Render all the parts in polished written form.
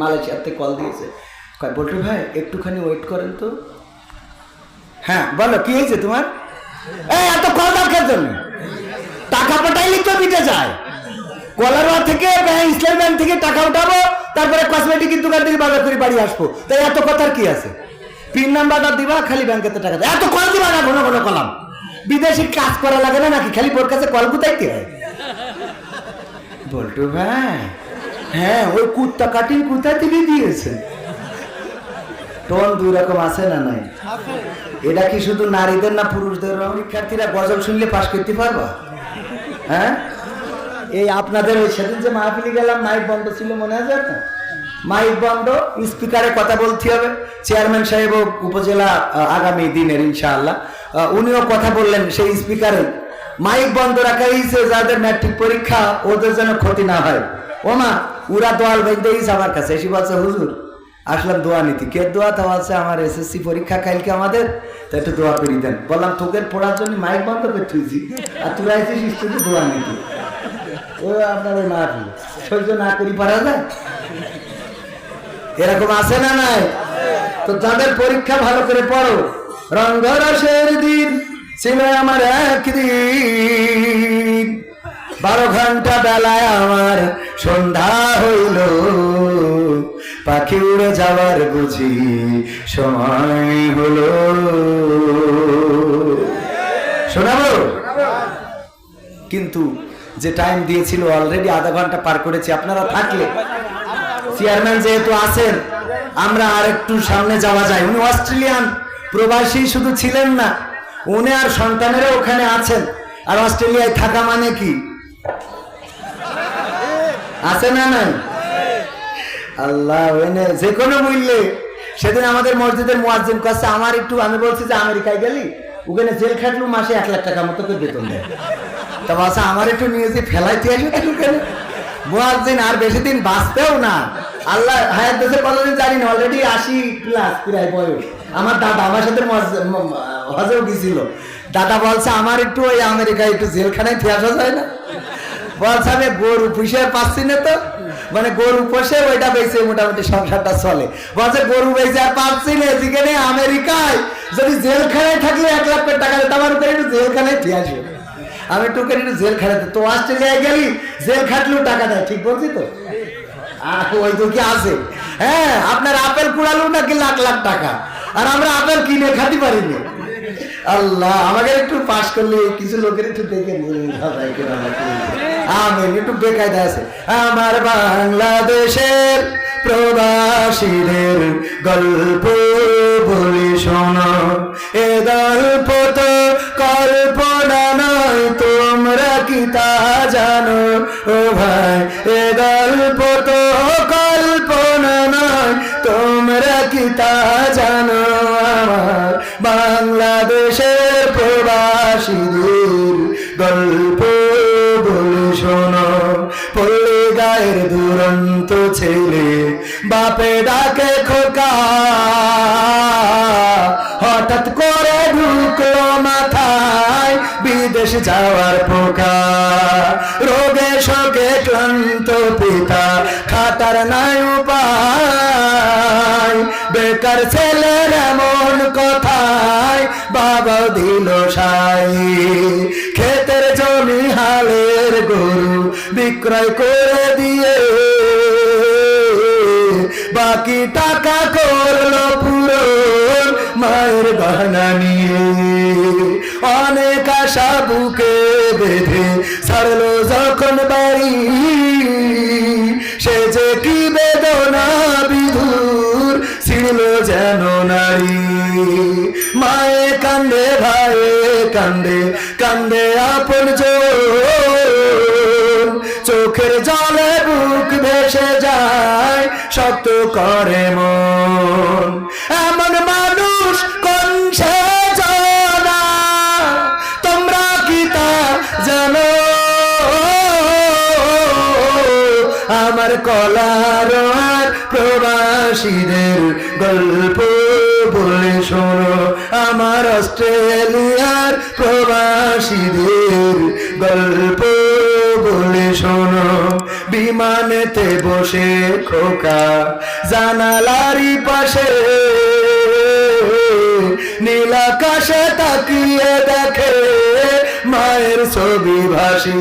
মালয়েশিয়াতে কল দিয়েছে, কয় বল্টু ভাই একটুখানি ওয়েট করেন তো। হ্যাঁ বলো কি হয়েছে তোমার? এই এত কল দরকার জন্য টাকা পাঠাইলে তো মিটে যায়। কলারওয়া থেকে ইসলাম ব্যাংক থেকে টাকা উঠাবো, তারপরে কসমেটিকের দোকান থেকে বাজার করে বাড়ি আসবো, তাই এত কথার কি আছে? পিন নাম্বারটা দিবা, খালি ব্যাংকেতে টাকা দেয়, এত কল দিবা না ঘন ঘন কলাম। বিদেশি কাজ করা লাগে না নাকি, খালি বোর কাছে কল গুতাইতে হয়। বল্টু ভাই হ্যাঁ ওই কুত্তা কাটিং কোথা থেকে দিয়েছে? টোন দুই রকম আছে না নাই? এটা কি শুধু নারীদের না পুরুষদের? শিক্ষার্থীরা গজল শুনলে পাশ করতে পারবা? হ্যাঁ এই আপনাদের ওই সেদিন যে মাহফিলে গেলাম মাইক বন্ধ ছিল মনে আছে না? মাইক বন্ধ, স্পিকারে কথা বলতে হবে। চেয়ারম্যান সাহেব উপজেলা আগামী দিনের ইনশাআল্লাহ উনিও কথা বললেন সেই স্পিকারে। মাইক বন্ধ রাখা হয়েছে যাদের ম্যাট্রিক পরীক্ষা ওদের যেন ক্ষতি না হয়। ওমা উরা দোয়াল বেঁধে গেছে আমার কাছে, এসে বলছে হুজুর আসলাম দোয়া নীতি। কে দোয়া? তা বলছে আমার এসএসসি পরীক্ষা কালকে আমাদের, তো একটু দোয়া করে দেন। বললাম তোদের পড়ার জন্য মাইক বন্ধ করে তুইছি আর তুই আইছিস স্টুডেন্ট দোয়া নীতি। ও আপনার ওই মাহফিল সহ্য না করি পারা যায়? এরকম আছে না নাই? তো যাদের পরীক্ষা ভালো করে পড়ো। রঙ্গরসের দিন ছিল আমার একদিন, 12 ঘন্টা বেলায় আমার সন্ধ্যা হইল, পাখি উড়ে যাওয়ার বুঝি সময় হলো। শোনাবো? কিন্তু যে টাইম দিয়েছিল অলরেডি আধা ঘন্টা পার করেছি। আপনারা থাকলে চেয়ারম্যান যেহেতু আছেন আমরা আর একটু সামনে যাওয়া যায়। উনি অস্ট্রেলিয়ান প্রবাসী শুধু ছিলেন না, উনি আর সন্তানেরও ওখানে আছেন। আর অস্ট্রেলিয়ায় থাকা মানে কি আছে না নাই? আল্লাহ যে কোনো মূল্যে। সেদিন আমাদের মসজিদের মুয়াজ্জিন কাছে আমার একটু, আমি বলছি যে আমেরিকায় গেলি ওখানে জেল খাটলু মাসে 1 লাখ টাকা মতো করে বেতন দেয়, তা বলছে আমার একটু নিয়ে যে ফেলাইতে আসবে ওখানে। মুয়াজ্জিন আর বেশি দিন বাঁচতেও না, আল্লাহ হায়াত দেশে কতদিন জানি না, অলরেডি 80+ প্রায় বয়স। আমার দাদা আমার সাথে হজেও গেছিল, দাদা বলছে আমার একটু ওই আমেরিকায় একটু জেলখানায় ফিরে আসা যায় না? বলছে আমি গরু পুষে পাচ্ছি না, তো মানে গরু পোষে ওইটা বেঁচে মোটামুটি সংসারটা চলে। বলছে গরু বেঁচে আর পাচ্ছি না, যেখানে আমেরিকায় যদি জেলখানায় থাকলে 1 লাখ টাকা দিতে, আমার উপরে একটু জেলখানায় ফিরে আসবে। আমি একটু জেল খাটাতে, তো অস্ট্রেলিয়ায় গেলি জেল খাটলেও টাকা দেয়, ঠিক বলছি তো? ওই তো কি আছে? হ্যাঁ আপনার আপেল কুড়ালো নাকি লাখ লাখ টাকা, আর আমরা আপেল কিনে খাতে পারিনি। আল্লাহ আমাকে একটু পাস করলে কিছু লোকের একটু দেখে আমি একটু বেকায়দা আছে। আমার বাংলাদেশের প্রবাসীদের গল্প বলি শোনো, এ গল্প তো কল্পনা নয়, তোমরা কি তা জানো? ও ভাই এ গল্প তো কল্পনা নয়, তোমরা কি তা জানো? আমার বাংলাদেশের প্রবাসীদের গল্প বলি শোনো। পল্লী গায়ের দুরন্ত ছেলে বাপে ডাকে খোকা, হঠাৎ করে ঢুকলো মাথায় বিদেশ যাওয়ার পোকা। রোগে শোকে ক্লান্ত পিতা খাটার নাই উপায়, বেকার ছেলের এমন কথায় বাবা দিল সাই। ক্ষেতের জমি হালের গরু বিক্রয় করে দিয়ে বাকি টাকা করলো পূরণ মায়ের গহনা নিয়ে। অনেক আশা বুকে বেঁধে ছাড়লো যখন বাড়ি, সে যে কি বেদনা বিধুর ছিল যেন নারী। মায়ে কান্দে ভাইয়ে কান্দে, কান্দে আপন চোখের জলে বুক ভেসে যায়, শক্ত করে মন। এমন মানুষ কোন সে জানা, তোমরা কি তা জানো? আমার কলার আর প্রবাসীদের গল্প বলে শোনো, আমার অস্ট্রেলিয়ার প্রবাসীদের গল্প বলে শোনো। বিমানেতে বসে খোকা জানালারি পাশে নীল আকাশে তাকিয়ে দেখে মায়ের ছবি ভাসি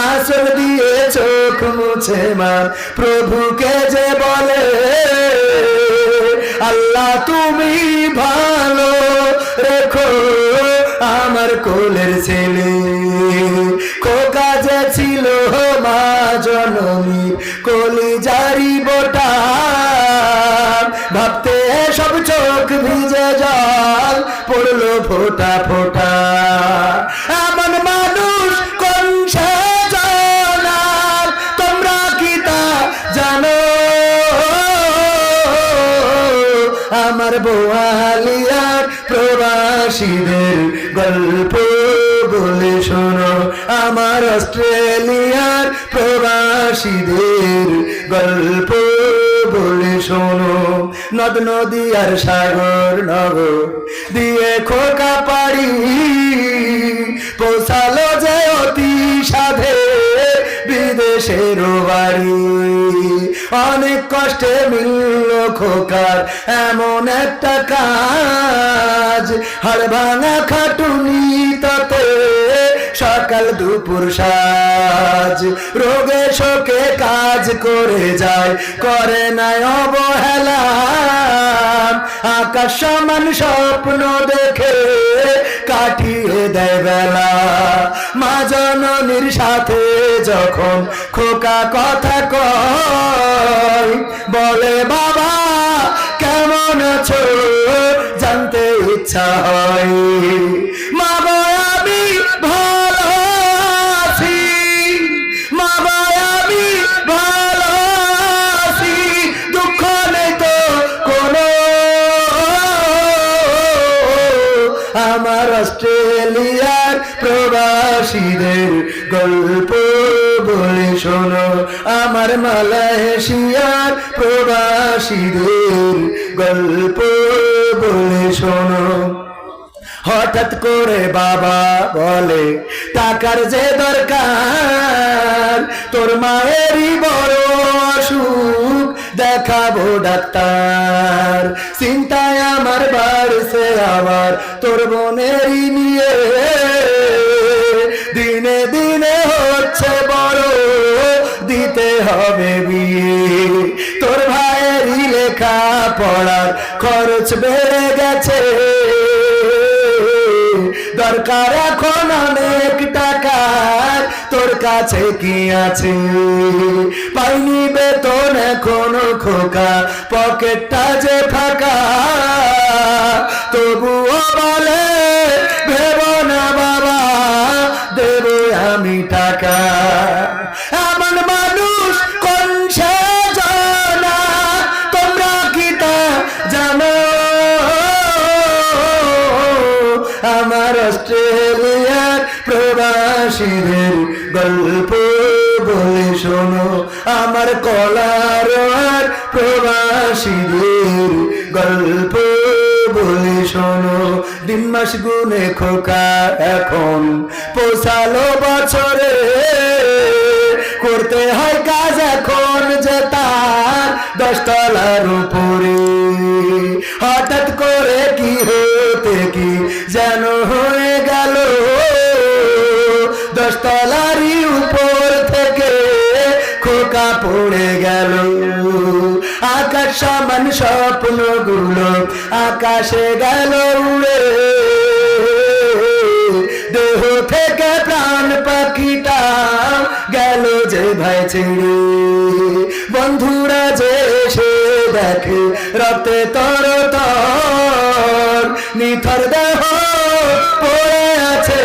আঁচল দিয়ে চোখ মুছে মা প্রভুকে যে বলে আল্লাহ তুমি ভালো রেখো আমার কোলের ছেলে খোকা যে ছিল মা জননী কলিজারি বোটা ভাবতে সব চোখ ভিজে জল পড়লো ফোঁটা ফোঁটা এমন মানুষ কোন সে জানার তোমরা কি তা জানো আমার বোয়ালিয়ার প্রবাসীদের গল্প বলে শোনো আমার অস্ট্রেলিয়ার প্রবাসীদের গল্প বলে শোনো নদ নদী আর সাগর নগর দিয়ে খোকা পাড়ি পৌঁছালো যে অতি সাধে বিদেশের বাড়ি অনেক কষ্টে মিলল খোকার এমন একটা কাজ হাড় ভাঙা খাটুনি তাতে সকাল দুপুর সাজ রোগে শোকে কাজ করে যায় করে নাই অবহেলা আকাশ সমান স্বপ্ন দেখে কাটিয়ে দেয় বেলা মা জননীর সাথে যখন খোকা কথা কয় বলে বাবা কেমন আছো জানতে ইচ্ছা হয় মা বয় আমি ভালো আছি মা বয় আমি ভালো আছি দুঃখ নেই তো কোনো আমার অস্ট্রেলিয়ার প্রবাসীদের গল্প বলে শোনো আমার মালয়েশিয়ার প্রবাসীদের গল্প বলে শোনো হঠাৎ করে বাবা বলে টাকার যে দরকার তোর মায়েরই বড় অসুখ দেখাবো ডাক্তার চিন্তায় আমার বাড়ছে আবার তোর বোনেরই নিয়ে দিনে দিনে হচ্ছে বড় দিতে হবে বিয়ে তোর ভাইয়েরই লেখা পড়ার খরচ বেড়ে গেছে দরকার এখন অনেক টাকার তোর কাছে কি আছে পাইনি বেতন এখনো খোকা পকেটটা যে ফাঁকা তবুও বলে ভেব না বাবা দেব আমি টাকা এমন মানুষ কোন সে জানা তোমরা কি তা জানো আমার অস্ট্রেলিয়ার প্রবাসীদের গল্প বলে শোনো আমার কলার প্রবাসীদের গল্প বলে শোনো দিন মাস গুনে খোকা এখন পৌঁছালো বছরে করতে হয় কাজ এখন যে তার 10 তলার উপরে হঠাৎ করে কি হতে কি যেন হয়ে গেল 10 তলারই উপর থেকে খোকা পড়ে গেল আকাশ সমান স্বপ্নগুলো আকাশে গেল উড়ে দেহ থেকে প্রাণ পাখিটা গেল যে ভাই ছেড়ে বন্ধুরা যে এসে দেখে রক্তে তর তর নিথর দেহ পড়ে আছে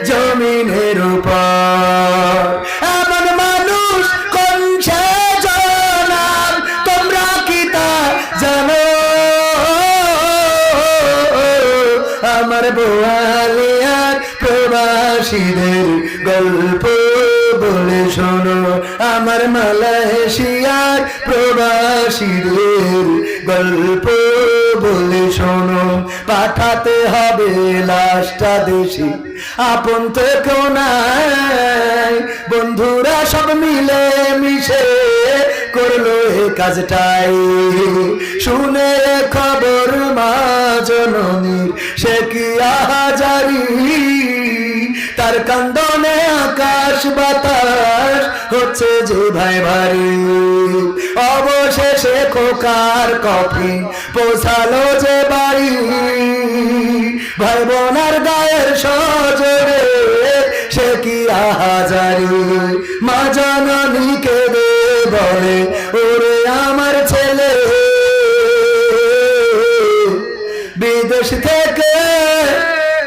জমিনের উপর এমন মানুষ কোন সে জানার তোমরা কি তা জানো আমার বোয়ালিয়ার প্রবাসীদের গল্প বলে শোনো আমার মালয়েশিয়ার প্রবাসীদের গল্প বলে শোনো, পাঠাতে হবে লাশটা দেশে, আপন তো কেউ নাই, বন্ধুরা সব মিলে মিশে করলো এ কাজটাই। শুনে খবর মা জননীর সে কি আহাজারি, তার কান্দনে আকাশ বাতাস হচ্ছে যে ভাই ভারী। অবশেষে খোকার কফিন পৌঁছালো যে বাড়ি, ভাই বোনার গায়ের সজরে সে কি আহাজারি। মা জননীকে দে বলে, ওরে আমার ছেলে বিদেশ থেকে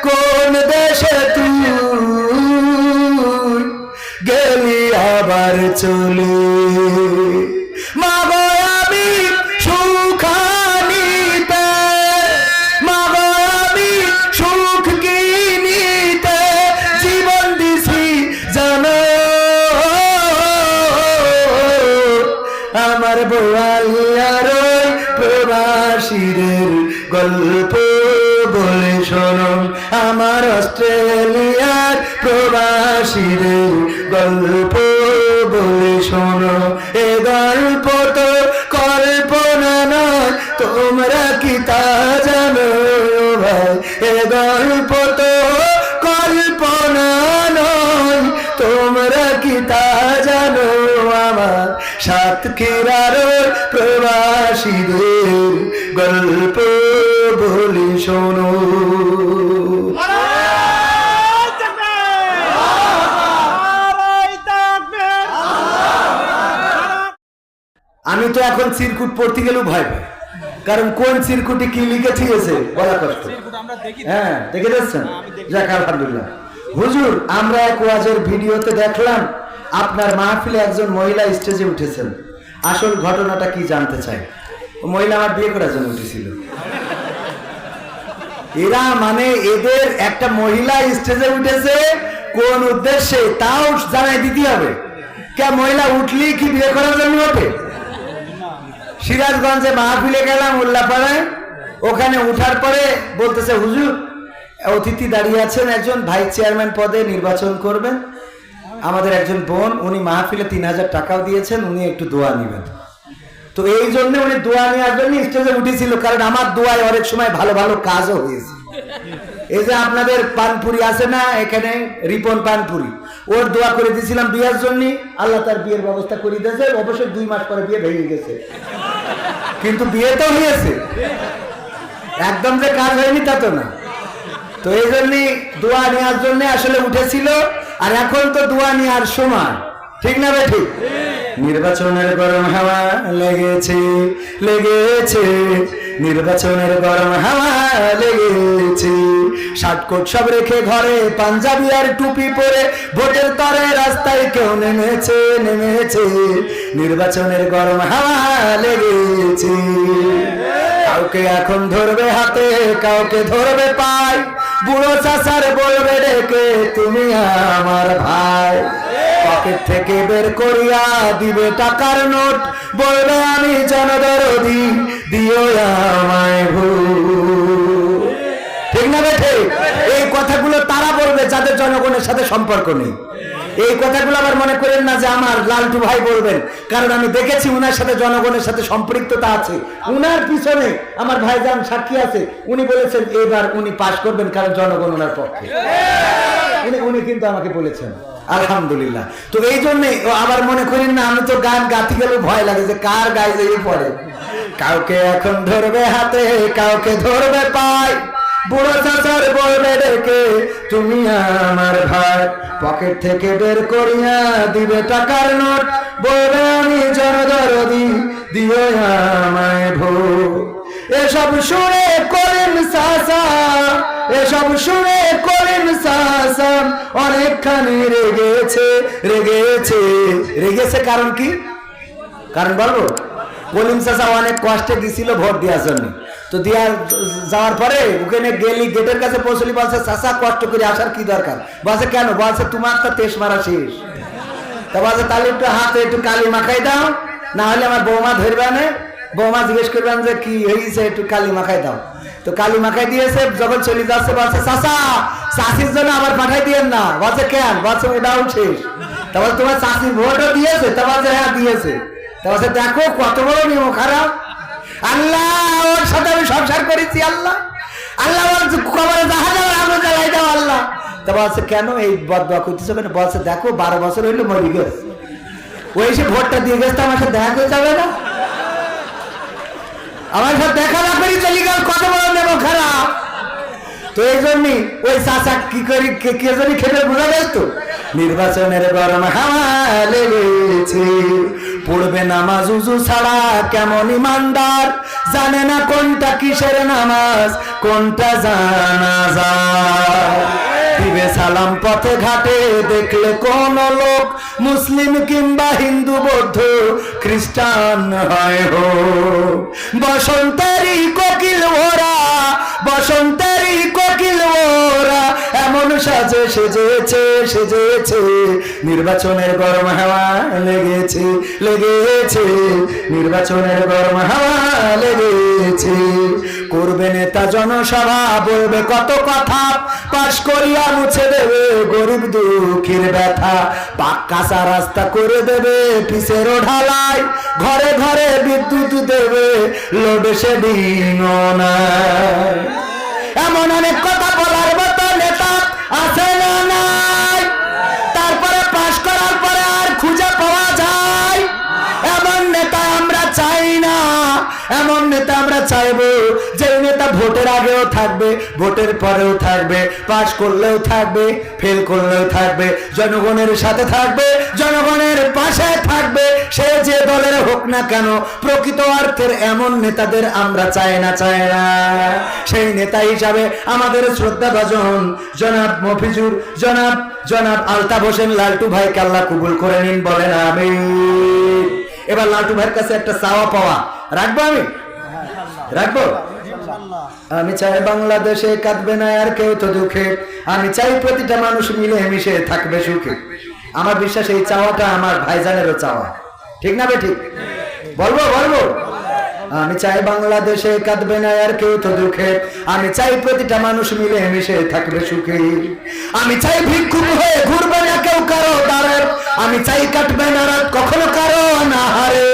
কোন দেশে তুই গেলি আবার চলে। মা গো আমি সুখানিতে, মা গো আমি সুখ কিনিতে জীবন দিছি জানো, আমার বোয়ালিয়ার প্রবাসীদের গল্প বলে শোনো, আমার অস্ট্রেলিয়ার প্রবাসীদের গল্প বলে শোনো। এ গল্প তো কল্পনা নয়, তোমরা কি তা জানো ভাই? এ গল্প তো কল্পনা নয়, তোমরা কি তা জানো? আমার সাতক্ষীরার প্রবাসীদের গল্প বলি শোনো। আমি তো এখন চিরকুট পড়তে গেলেও ভয় পাই, কারণ কোন চিরকুটে কি লিখে ঠিকেছে বলা কষ্ট। হ্যাঁ দেখে যাচ্ছেন, যাক আলহামদুলিল্লাহ। হুজুর, আমরা এক ওয়াজের ভিডিওতে দেখলাম আপনার মাহফিলে একজন মহিলা স্টেজে উঠেছেন, আসল ঘটনাটা কি জানতে চাই। ও মহিলা আমার বিয়ে করার জন্য উঠেছিল। এরা মানে এদের একটা মহিলা স্টেজে উঠেছে কোন উদ্দেশ্যে তাও জানাই দিতে হবে। কে মহিলা উঠলি কি বিয়ে করার জন্য ওঠে? সিরাজগঞ্জে মাহফিলে গেলাম উল্লাপাড়ায়, ওখানে উঠার পরে বলতেছে, হুজুর অতিথি দাঁড়িয়ে আছেন, একজন ভাইস চেয়ারম্যান পদে নির্বাচন করবেন আমাদের একজন বোন, উনি মাহফিলে 3000 টাকাও দিয়েছেন, উনি একটু দোয়া নেবেন। তো এই জন্য উনি দোয়া নেওয়ার জন্য স্টেজে উঠেছিল, কারণ আমার দোয়ায় অনেক সময় ভালো ভালো কাজও হয়েছে। এই যে আপনাদের পানপুরি আছে না এখানে, রিপন পানপুরি, ওর দোয়া করে দিয়েছিলাম বিয়ের জন্য, আল্লাহ তার বিয়ের ব্যবস্থা করে দিয়েছে। অবশ্যই 2 মাস পরে বিয়ে ভেঙে গেছে, কিন্তু বিয়ে তো হয়েছে, একদম যে কাজ হয়নি তা তো না। তো এই জন্যই দোয়া নেওয়ার জন্য আসলে উঠেছিল, আর এখন তো দোয়া নেওয়ার সময়, ঠিক না বে ঠিক? নির্বাচনের গরম হাওয়া লেগেছে লেগেছে, নির্বাচনের গরম হাওয়া লেগেছে, শার্টকোট সব রেখে ঘরে পাঞ্জাবি আর টুপি পরে ভোটের তরে রাস্তায় কেউ নেমেছে নেমেছে, নির্বাচনের গরম হাওয়া লেগেছে। কাউকে এখন ধরবে হাতে, কাউকে ধরবে পায়, বুড়ো চাচার বলবে ডেকে তুমি আমার ভাই, পকেট থেকে বের করিয়া দিবে টাকার নোট, বলবে আমি জনদরদি দিও আমায় ভূত। ঠিক না বেঠে? এই কথাগুলো তারা বলবে যাদের জনগণের সাথে সম্পর্ক নেই। এই কথাগুলো আবার মনে করেন না যে আমার লালটু ভাই বলবেন, কারণ আমি দেখেছি উনার সাথে জনগণের সাথে সম্পৃক্ততা আছে, উনার পিছনে আমার ভাইজান সাক্ষী আছে, উনি বলেছেন এবার উনি পাশ করবেন কারণ জনগণ ওনার পক্ষে, উনি কিন্তু আমাকে বলেছেন আলহামদুলিল্লাহ। তো এই জন্যে আবার মনে করেন না আমি তো গান গাতে গেলে ভয় লাগে যে কার গায়ে যে পড়ে, কাউকে এখন ধরবে হাতে, কাউকে ধরবে পায়, বুড়ো চাচার বলবে ডেকে তুমি আমার ভাই, পকেট থেকে বের করিয়া দিবে টাকার নোট, বলবে আমি জনদরদি দিও আমায় ভোট। এসব শুনে করেন চাচা, এসব শুনে করেন চাচা অনেকখানি রেগেছে রেগেছে রেগেছে। কারণ কি? কারণ বলবো, কলিম চাচা অনেক কষ্টে দিছিল ভোট দেওয়ার জন্য। তো দিয়া যাওয়ার পরে ওখানে গেলি, গেটের কাছে পৌঁছলি, বলছে চাচা কষ্ট করে আসার কি দরকার? বলছে কেন? বলছে তোমার তো তেজ মারা শেষ। তা বলছে তাহলে একটু হাতে একটু কালি মাখাই দাও, না হলে আমার বৌমা ধরবে না। বৌমা জিজ্ঞেস করবেন যে কি হয়েছে, একটু কালি মাখাই দাও। তো কালি মাখাই দিয়েছে, যখন চলে যাচ্ছে বলছে চাচা চাষির জন্য আবার পাঠাই দিয়েন না। বলছে কেন? বলছে ওটাও শেষ। তারপর তোমার চাষির ভোটও দিয়েছে? তা বলছে হ্যাঁ দিয়েছে। তা বলছে দেখো কত বড় নিয়ম খারাপ। আল্লাহ ওর সাথে আমি সংসার করেছি, আল্লাহ আল্লাহ বলছে কবরে জাহাজ আগুন জ্বালাই দাও আল্লাহ। তা বলছে কেন এই বদদোয়া করতেছো কেন? বলছে দেখো 12 বছর হইলো মরি গেছে, ওই সে ভোটটা দিয়ে গেছে, আমার সাথে দেখা করে যাবে না, আমার সাথে দেখা না করি চলে গেল, কত বড় নেব খারাপ। তো এই জন্যই ওই চাচা কি করি কে জানি খেলে বোঝা যায় তো। নির্বাচনের গরম হাওয়া লেগেছে, পড়বে নামাজ উজু ছাড়া কেমন ইমানদার, জানে না কোনটা কিসের নামাজ কোনটা জানাজা। দিবে সালাম পথে ঘাটে দেখলে কোন লোক, মুসলিম কিংবা হিন্দু বৌদ্ধ খ্রিস্টান হয় হোক। বসন্তেরই কোকিল ওরা, বসন্তেরই কোকিল ওরা, এমন সাজে সেজেছে সেজেছে, নির্বাচনের গরম হাওয়া লেগেছে লেগেছে, নির্বাচনের গরম হাওয়া লেগেছে। করবে নেতা জনসভা, বলবে কত কথা, পাশ করিয়া মুছে দেবে গরিব দুঃখীর ব্যথা, পাক্কা রাস্তা করে দেবে পিসেরও ঢালাই, ঘরে ঘরে বিদ্যুৎ দেবে লোডশেডিং নাই। এমন অনেক কথা বলার মতো নেতা আছে না নাই? তারপরে পাশ করার পরে আর খুঁজে পাওয়া যায়? এমন নেতা আমরা চাই না, এমন নেতা আমরা চাইবো যে নেতা ভোটের আগেও থাকবে, ভোটের পরেও থাকবে, পাশ করলেও থাকবে, ফেল করলেও থাকবে, জনগণের সাথে থাকবে, জনগণের পাশে থাকবে, সে যে দলের হোক না কেন। প্রকৃত অর্থের এমন নেতাদের আমরা চাই না, চাই না। সেই নেতা হিসাবে আমাদের শ্রদ্ধাভাজন জনাব মফিজুর, জনাব জনাব আলতাফ হোসেন লালটু ভাইকে আল্লাহ কবুল করে নিন, বলেন আমিন। এবার লালটু ভাইয়ের কাছে একটা চাওয়া পাওয়া রাখবো, আমি রাখবো। আমি চাই বাংলাদেশে কাঁদবে না আর কেউ তো দুঃখে, আমি চাই প্রতিটা মানুষ মিলে মিশে থাকবে সুখে। আমার বিশ্বাস এই চাওয়াটা আমার ভাইজানেরও চাওয়া, ঠিক না বেঠিক? বলবো বলবো। আমি চাই বাংলাদেশে কাঁদবে না আর কেউ তো দুঃখে, আমি চাই প্রতিটা মানুষ মিলে মিশে থাকবে সুখে। আমি চাই ভিক্ষুক হয়ে ঘুরবে না কেউ কারো দ্বারে, আমি চাই কাটবে না রাত কখনো কারো অনাহারে।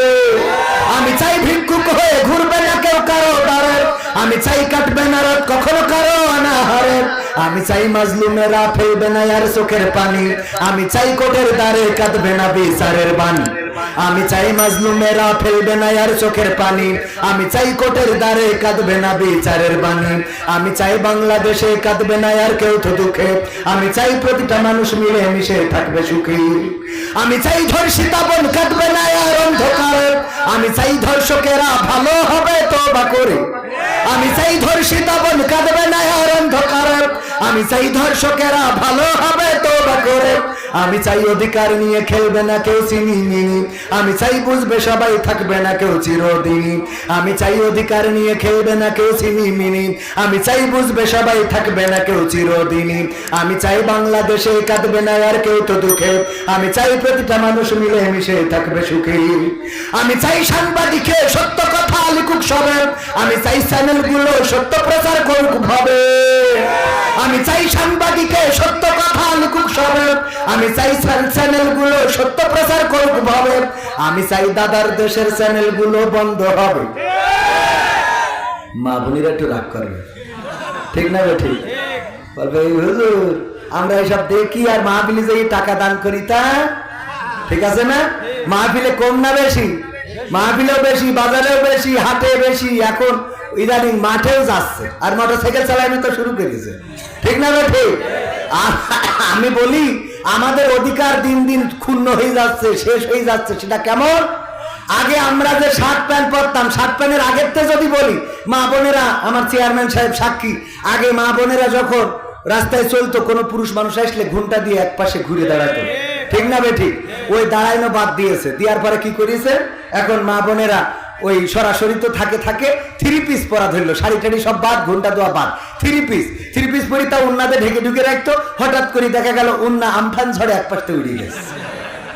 আমি চাই ভিক্ষুক হয়ে ঘুরবে না কেউ কারো দ্বারে, আমি চাই কাটবে না রাত কখনো কারো অনাহারে। আমি চাই মাজলুমেরা ফেলবে না আর চোখের পানি, আমি চাই কোটের দ্বারে কাঁদবে না বিচারের বাণী। আমি চাই মাজলুমেরা ফেলবে না আর চোখের পানি, আমি চাই কোটের দ্বারে কাঁদবে না বিচারের বাণী। আমি চাই বাংলাদেশে কাঁদবে না আর কেউ তো দুঃখে, আমি চাই প্রতিটা মানুষ মিলে মিশে থাকবে সুখী। আমি চাই ধর্ষিতা বোন কাঁদবে না আর অন্ধকারে, আমি চাই ধর্ষকেরা ভালো হবে তওবা করে। আমি চাই ধর্ষিতা বোন কাঁদবে না আর অন্ধকারে, আমি চাই ধর্ষকেরা ভালো হবে তওবা করে। আমি চাই অধিকার নিয়ে খেলবে না কেউ চিনিমিনি, আমি চাই বুঝবে সবাই থাকবে না কেউ চিরদিনই। আমি চাই অধিকার নিয়ে খেলবে না কেউ চিনিমিনি, আমি চাই বুঝবে সবাই থাকবে না কেউ চিরদিনই। আমি চাই বাংলাদেশে কাঁদবে না আর কেউ তো দুঃখে, আমি চাই প্রতিটা মানুষ মিলে মিশে থাকবে সুখী। আমি চাই সাংবাদিকে সত্য কথা লিখুক সবে, আমি চাই চ্যানেলগুলো সত্য প্রচার করুক ভাবে। আমি চাই সাংবাদিকে সত্য কথা লিখুক সবে, আমি চাই চ্যানেলগুলো সত্য প্রচার করুক ভাবে। আমি চাই দাদার দেশের চ্যানেলগুলো বন্ধ হবে। মা বোনেরা একটু রাগ করবে, ঠিক না? ঠিক বলবে হুজুর আমরা এসব দেখি আর মাহফিলে যাই টাকা দান করি, তা ঠিক আছে না? মাহফিলে কম না বেশি? মাহফিলেও বেশি, বাজারেও বেশি, হাটে বেশি, এখন ইদানিং মাঠেও যাচ্ছে আর মোটরসাইকেল চালানো তো শুরু করেছে, ঠিক না? ঠিক। আমি বলি আমাদের অধিকার দিন দিন ক্ষুণ্ণ হয়ে যাচ্ছে, শেষ হয়ে যাচ্ছে। সেটা কেমন? আগে আমরা যে শার্ট প্যান্ট পরতাম, শার্ট প্যান্টের আগের থেকে যদি বলি, মা বোনেরা, আমার চেয়ারম্যান সাহেব সাক্ষী, আগে মা বোনেরা যখন রাস্তায় চলতো কোনো পুরুষ মানুষ আসলে ঘুমটা দিয়ে এক পাশে ঘুরে দাঁড়াতো, ঠিক না বেঠিক? ওই দাঁড়াইনো বাদ দিয়েছে, দেওয়ার পরে কি করেছে, এখন মা বোনেরা ওই সরাসরি তো থাকে থাকে 3 পিস পরা ধরলো, শাড়ি টাড়ি সব বাদ, ঘন্টা দেওয়া বাদ, 3 পিস পরি তা উন্নাতে ঢেকে ঢুকে রাখতো। হঠাৎ করে দেখা গেল উন্না আমফান ঝড়ে এক পাশে উড়ে গেছে,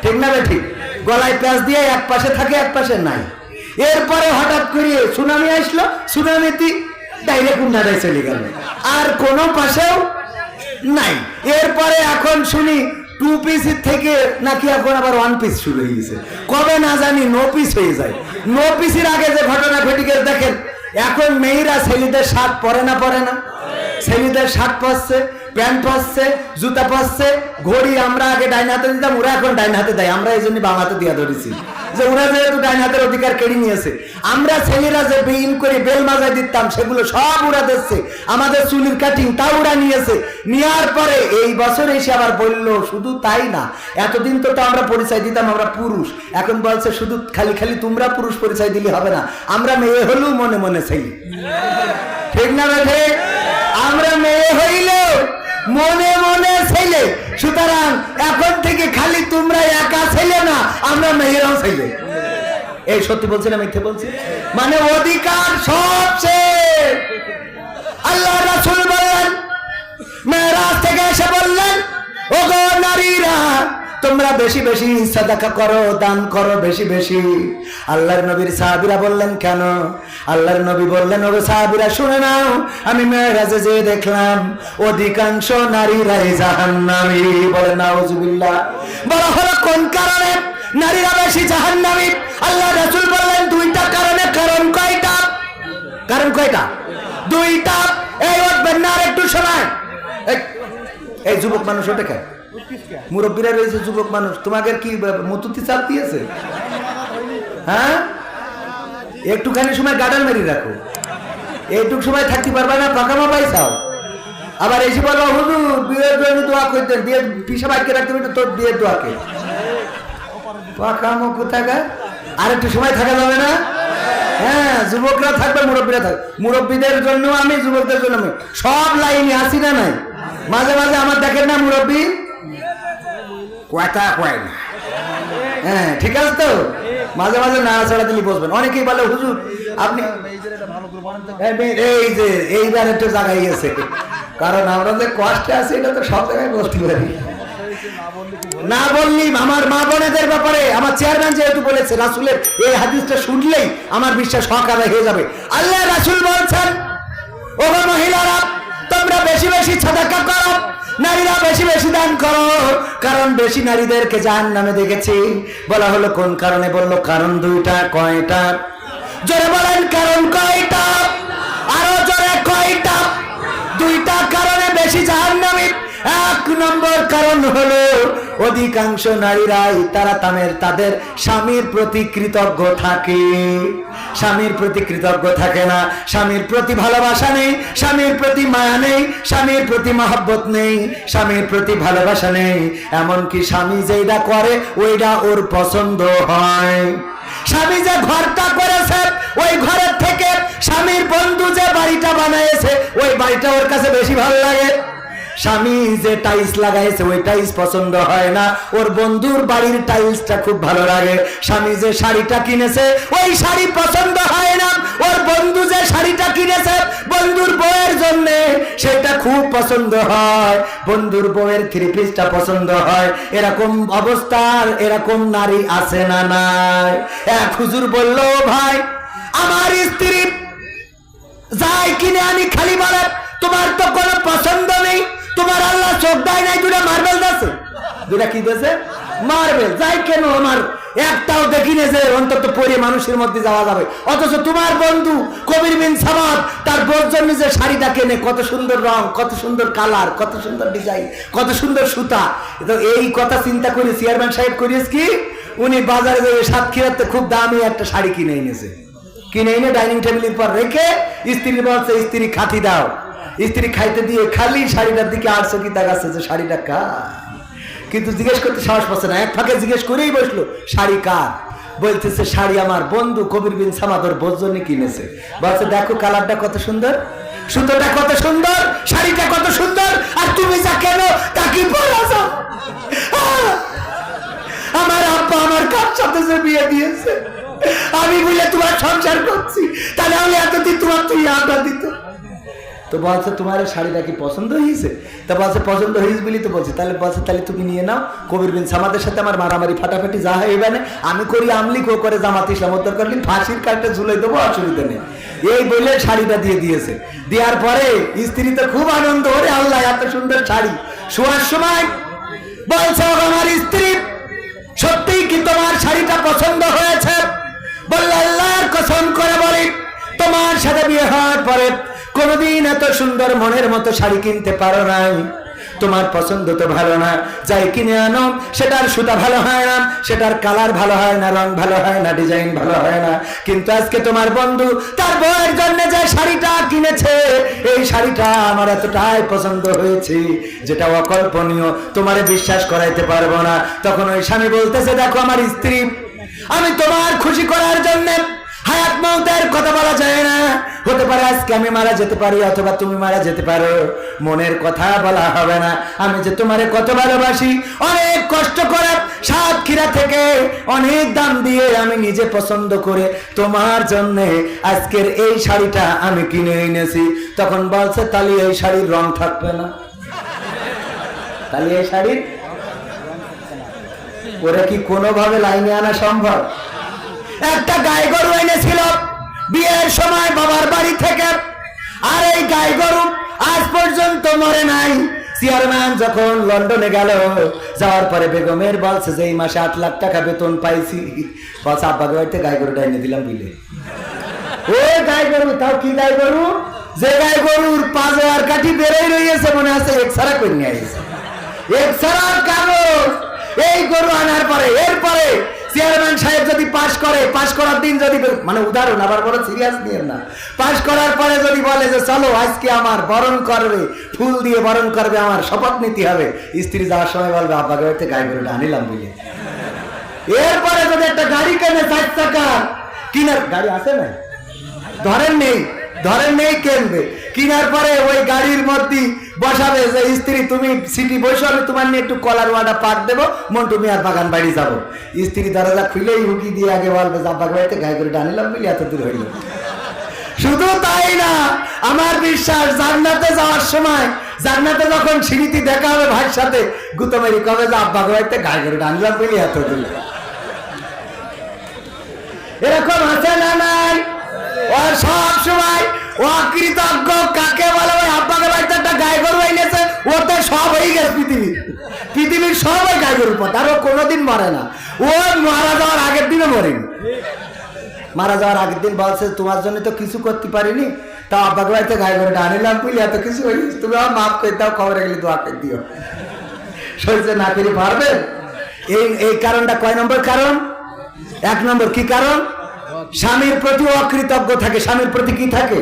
ঠিক না বেঠিক? গলায় প্যাঁচ দিয়ে এক পাশে থাকে এক পাশে নাই। এরপরে হঠাৎ করে সুনামি আসলো, সুনামিতে ডাইরেক্ট উন্নাটাই চলে গেল, আর কোনো পাশেও নাই। এরপরে এখন শুনি 2 পিস থেকে নাকি এখন আবার 1 পিস শুরু হয়ে গেছে, কবে না জানি 9 পিস হয়ে যায়। 9 পিসের আগে যে ঘটনা ঘটে গেছে দেখেন, এখন মেয়েরা ছেলেদের শার্ট পরে না, ছেলেদের শার্ট পরছে, প্যান্ট পরছে, জুতা পরছে, ঘড়ি আমরা আগে ডাইন হাতে দিতাম, ওরা এখন ডাইন হাতে দেয়। আমরা এই জন্য বাম হাতে দিয়া ধরেছি যে ওরা যেহেতু ডাইন হাতের অধিকার কেড়ে নিয়েছে। আমরা ছেলেরা যে বিন করে বেল মাজায় দিতাম সেগুলো সব ওরা দিচ্ছে। আমাদের চুলির কাটিং তাও ওরা নিয়েছে। নেওয়ার পরে এই বছর এসে আবার বললো শুধু তাই না, এতদিন তো আমরা পরিচয় দিতাম আমরা পুরুষ, এখন বলছে শুধু খালি খালি তোমরা পুরুষ পরিচয় দিলে হবে না, আমরা মেয়ে হলেও মনে মনে ছেলে। ঠিক না বেঠে? আমরা মেয়ে হইলেও মনে মনে ছেলে। সুতরাং এখন থেকে খালি তোমরা একা ছেলে না, আমরা মেয়েরাও ছেলে। এই সত্যি বলছি না মিথ্যে বলছি? মানে অধিকার সবচেয়ে। আল্লাহ রাসূল বললেন, মেরাজ থেকে এসে বললেন, ওগো নারীরা তোমরা বেশি বেশি সাদাকা করো, দান করো বেশি বেশি। আল্লাহর নবীর সাহাবীরা বললেন কেন? আল্লাহর নবী বললেন, ওগো সাহাবীরা শুনে নাও, আমি মেরাজে যে দেখলাম অধিকাংশ নারীরাই জাহান্নামী। বলে নাউজুবিল্লাহ। বলা হলো কোন কারণে নারীরা বেশি জাহান্নামী? আল্লাহ রাসূল বললেন 2টা কারণে। কারণ কয়টা? কারণ কয়টা? 2টা। এই উঠবেন না, আর একটু সময়। এই যুবক মানুষ ওটা খায়, মুরব্বীরা রয়েছে, যুবক মানুষ তোমাকে কি মতুতি চাপ দিয়েছে? হ্যাঁ, একটুখানি সময় গার্ডার মেরি রাখো, এইটুক সময় থাকতে পারবে না, পাকামা পাইছাও। আবার এসে বলবো হুজুর বিয়ের জন্য দোয়া করতেন, বিয়ে পিসা বাইকে রাখতে পারবে তোর বিয়ের দোয়াকে। পাকামো কোথাকার? আর একটু সময় থাকা যাবে না? হ্যাঁ, যুবকরা থাকবে, মুরব্বীরা থাকবে। মুরব্বীদের জন্য আমি, যুবকদের জন্য আমি, সব লাইনে আসি না নাই। মাঝে মাঝে আমার দেখেন না মুরব্বী কথা কয় না। হ্যাঁ ঠিক আছে তো, মাঝে মাঝে নাড়াচাড়া দিলে বসবেন। অনেকেই বলে হুজুর আপনি এই যে এইবার একটু জায়গায় গেছে, কারণ আমরা যে কষ্টে আছি এটা তো সব জায়গায় বলতে পারি না। বললি আমার মা বোনেদের ব্যাপারে আমার চেয়ারম্যান যেহেতু বলেছে, রাসূলের এই হাদিসটা শুনলেই আমার বিশ্বাস হক আদায় হয়ে যাবে। আল্লাহ রাসূল বলছেন, ওগো মহিলারা তোমরা বেশি বেশি সাদাকা করো, নারীরা বেশি বেশি দান করো, কারণ বেশি নারীদেরকে জাহান্নামে দেখেছি। বলা হলো কোন কারণে? বললো কারণ 2টা। কয়টা? জোরে বলেন কারণ কয়টা? আরো জোরে কয়টা? 2টা কারণে বেশি জাহান্নামী। 1 নম্বর কারণ হলো অধিকাংশ নারীরাই তাদের স্বামীর প্রতি কৃতজ্ঞ থাকে। স্বামীর প্রতি কৃতজ্ঞ থাকে না, স্বামীর প্রতি ভালোবাসা নেই, স্বামীর প্রতি মায়া নেই, স্বামীর প্রতি মহব্বত নেই, স্বামীর প্রতি ভালোবাসা নেই। এমনকি স্বামী যেটা করে ওইটা ওর পছন্দ হয়। স্বামী যে ঘরটা করেছে ওই ঘরের থেকে স্বামীর বন্ধু যে বাড়িটা বানাইছে ওই বাড়িটা ওর কাছে বেশি ভালো লাগে। স্বামী যে টাইলস লাগাইছে ওই টাইলস পছন্দ হয় না, ওর বন্ধুর বাড়ির টাইলসটা খুব ভালো লাগে। স্বামী যে শাড়িটা কিনেছে ওই শাড়ি পছন্দ হয় না, ওর বন্ধু যে শাড়িটা কিনেছে বন্ধুর বউয়ের জন্য সেটা খুব পছন্দ হয়, বন্ধুর বউয়ের 3 পিসটা পছন্দ হয়। এরকম অবস্থার এরকম নারী আছে না নাই? এক হুজুর বলল, ভাই আমার স্ত্রী যাই কিনে আনি খালি বলে তোমার তো কোনো পছন্দ নেই, তোমার আল্লাহ চোখ দেয় নাই 2টা মার্বেল আছে। 2টা কি দিয়েছে? মার্বেল। যাই কেন আমার একটাও দেখিনি যে অন্তত পরে মানুষের মধ্যে যাওয়া যাবে। অথচ তোমার বন্ধু কবির বিন সামাদ তার বোর জন্য যে শাড়িটা কেনে, কত সুন্দর রং, কত সুন্দর কালার, কত সুন্দর ডিজাইন, কত সুন্দর সুতা। তো এই কথা চিন্তা করে চেয়ারম্যান সাহেব করিস কি, উনি বাজারে যাবে সাতক্ষীরাতে খুব দামি একটা শাড়ি কিনে এনেছে। কিনে এনে ডাইনিং টেবিলের পর রেখে স্ত্রী বলছে, স্ত্রী খাতি দাও। স্ত্রী খাইতে দিয়ে খালি শাড়িটার দিকে আর চোখি তাকাচ্ছে যে শাড়িটা কার, কিন্তু জিজ্ঞেস করতে সাহস পাচ্ছে না। এক ফাঁকে জিজ্ঞেস করেই বসলো, শাড়ি কার? বলতেছে শাড়ি আমার বন্ধু কবির বিন সামাদর বোঝনি কিনেছে। বলছে দেখো কালারটা কত সুন্দর, সুতোটা কত সুন্দর, শাড়িটা কত সুন্দর, আর তুমি যা কেন তা কি পরাছো? আমার আব্বা আমার কার সাথে যে বিয়ে দিয়েছে, আমি বলে তোমার সংসার করছি, তাহলে আমি এতদিন তোমার তুই আড্ডা দিত। তো বলছে তোমার এই শাড়িটা কি পছন্দ হয়েছে? তা বলছে পছন্দ হয়েছে বলি তো বলছি। তাহলে বলছে তাহলে তুমি নিয়ে নাও। কবির বিন সামাদের সাথে আমার মারামারি ফাটাফাটি যা হইবে না, আমি করি আমলিক, ও করে জামাত ইসলাম, উত্তর করলি ফাঁসির কাটে ঝুলাই দেবো, অসুবিধা নেই। এই বলে শাড়িটা দিয়ে দিয়েছে। দেওয়ার পরে স্ত্রী তো খুব আনন্দ, ওরে আল্লাহ এত সুন্দর শাড়ি। শোয়ার সময় বলছে আমার স্ত্রী সত্যিই কি তোমার শাড়িটা পছন্দ হয়েছে? বললে আল্লাহর কসম করে বলি তোমার সাথে বিয়ে হওয়ার পরে কোনোদিন এত সুন্দর মনের মতো শাড়ি কিনতে পারো নাই। তোমার পছন্দ তো ভালো না, যাই কিনে আনো সেটার সুতা ভালো হয় না, সেটার কালার ভালো হয় না, রং ভালো হয় না, ডিজাইন ভালো হয় না। কিন্তু আজকে তোমার বন্ধু তার বউয়ের জন্য যে শাড়িটা কিনেছে, এই শাড়িটা আমার এতটাই পছন্দ হয়েছে যেটা অকল্পনীয়, তোমারে বিশ্বাস করাইতে পারবো না। তখন ওই স্বামী বলতেছে দেখো আমার স্ত্রী, আমি তোমার খুশি করার জন্য হায়াত মওতের কথা বলা যায় না। হতে পারে আজকে আমি মারা যেতে পারি অথবা তুমি মারা যেতে পারো, মনের কথা বলা হবে না। আমি যে তোমারে কত ভালোবাসি, অনেক কষ্ট করে সাতক্ষীরা থেকে অনেক দাম দিয়ে আমি নিজে পছন্দ করে তোমার জন্য আজকের এই শাড়িটা আমি কিনে এনেছি। তখন বলছে তাহলে এই শাড়ির রং থাকবে না? তাহলে এই শাড়ির ওরা কি কোনোভাবে লাইনে আনা সম্ভব? একটা গাই গরু এনেছিল বিয়ের সময় বাবার বাড়ি থেকে, আর এই গাই গরু আজ পর্যন্ত মরে নাই। চেয়ারম্যান যখন লন্ডনে গেল, যাওয়ার পরে বেগমের বলছে যে এই মাসে 8 লাখ টাকা বেতন পাইছি। বলছে আব্বাকে বাড়িতে গাই গরুটা এনে দিলাম বিলে। ও গাই গরু, তাও কি গাই গরু? যে গাই গরুর পাঁজো আর কাঠি বেরোই রয়েছে, মনে আছে এক্সরা করে নিয়ে আসছে, এক্সরার কাগজ। এই গরু আনার পরে এরপরে চেয়ারম্যান সাহেব যদি পাশ করে, পাশ করার দিন যদি, মানে উদাহরণ, আবার বড় সিরিয়াস নিয়ে না, পাশ করার পরে যদি বলে যে চলো আজকে আমার বরণ করবে, ফুল দিয়ে বরণ করবে, আমার শপথ নিতে হবে, স্ত্রী যাওয়ার সময় বলবে আব্বাকে বাড়িতে গাই গরুটা আনিলাম বলে। এরপরে যদি একটা গাড়ি কেনে 4 চাকা, কিনার গাড়ি আছে না, ধরেন নেই কিনবে, কিনার পরে ওই গাড়ির মধ্যে বসাবে যে স্ত্রী তুমি সিটি বসে, আমি তোমার নিয়ে একটু কলার ওয়াটা পাক দেবো, মন্টু মিয়ার বাগান বাড়ি যাবো। স্ত্রী দরজা খুলেই হুকি দিয়ে আগে বলবে আব্বাকে বাড়িতে গাই করে আনিলাম বলি এত দূর হইল। শুধু তাই না, আমার বিশ্বাস জান্নাতে যাওয়ার সময়, জান্নাতে যখন সিঁড়িতে দেখা হবে ভাইয়ের সাথে, গুতমেরি কবে যে আব্বাকে বাড়িতে গাই করে আনিলাম বলি এত দূর। এরকম আছে না নাই? ওর সব সময় অকৃতজ্ঞ কাকে বলে? ওই আব্বাকে বাড়িতে একটা গাই গরু এনেছে, ওতে সব হয়ে গেছে পৃথিবীর সব ওই গাই গরুর পথ, আর ও কোনোদিন মরে না। ও মারা যাওয়ার আগের দিনও মরেনি। মারা যাওয়ার আগের দিন বলছে তোমার জন্য তো কিছু করতে পারিনি, তা আব্বাকে বাড়িতে গাই গরুটা আনিলাম বুঝলি এত কিছু হয়ে গেছে, তুমি আমার মাফ করে দাও, খবরে গেলে দোয়া করে দিও। সহ্য না করে পারবে? এই কারণটা কয় নম্বর কারণ? 1 নম্বর কি কারণ? স্বামীর প্রতি অকৃতজ্ঞ থাকে। স্বামীর প্রতি কি থাকে?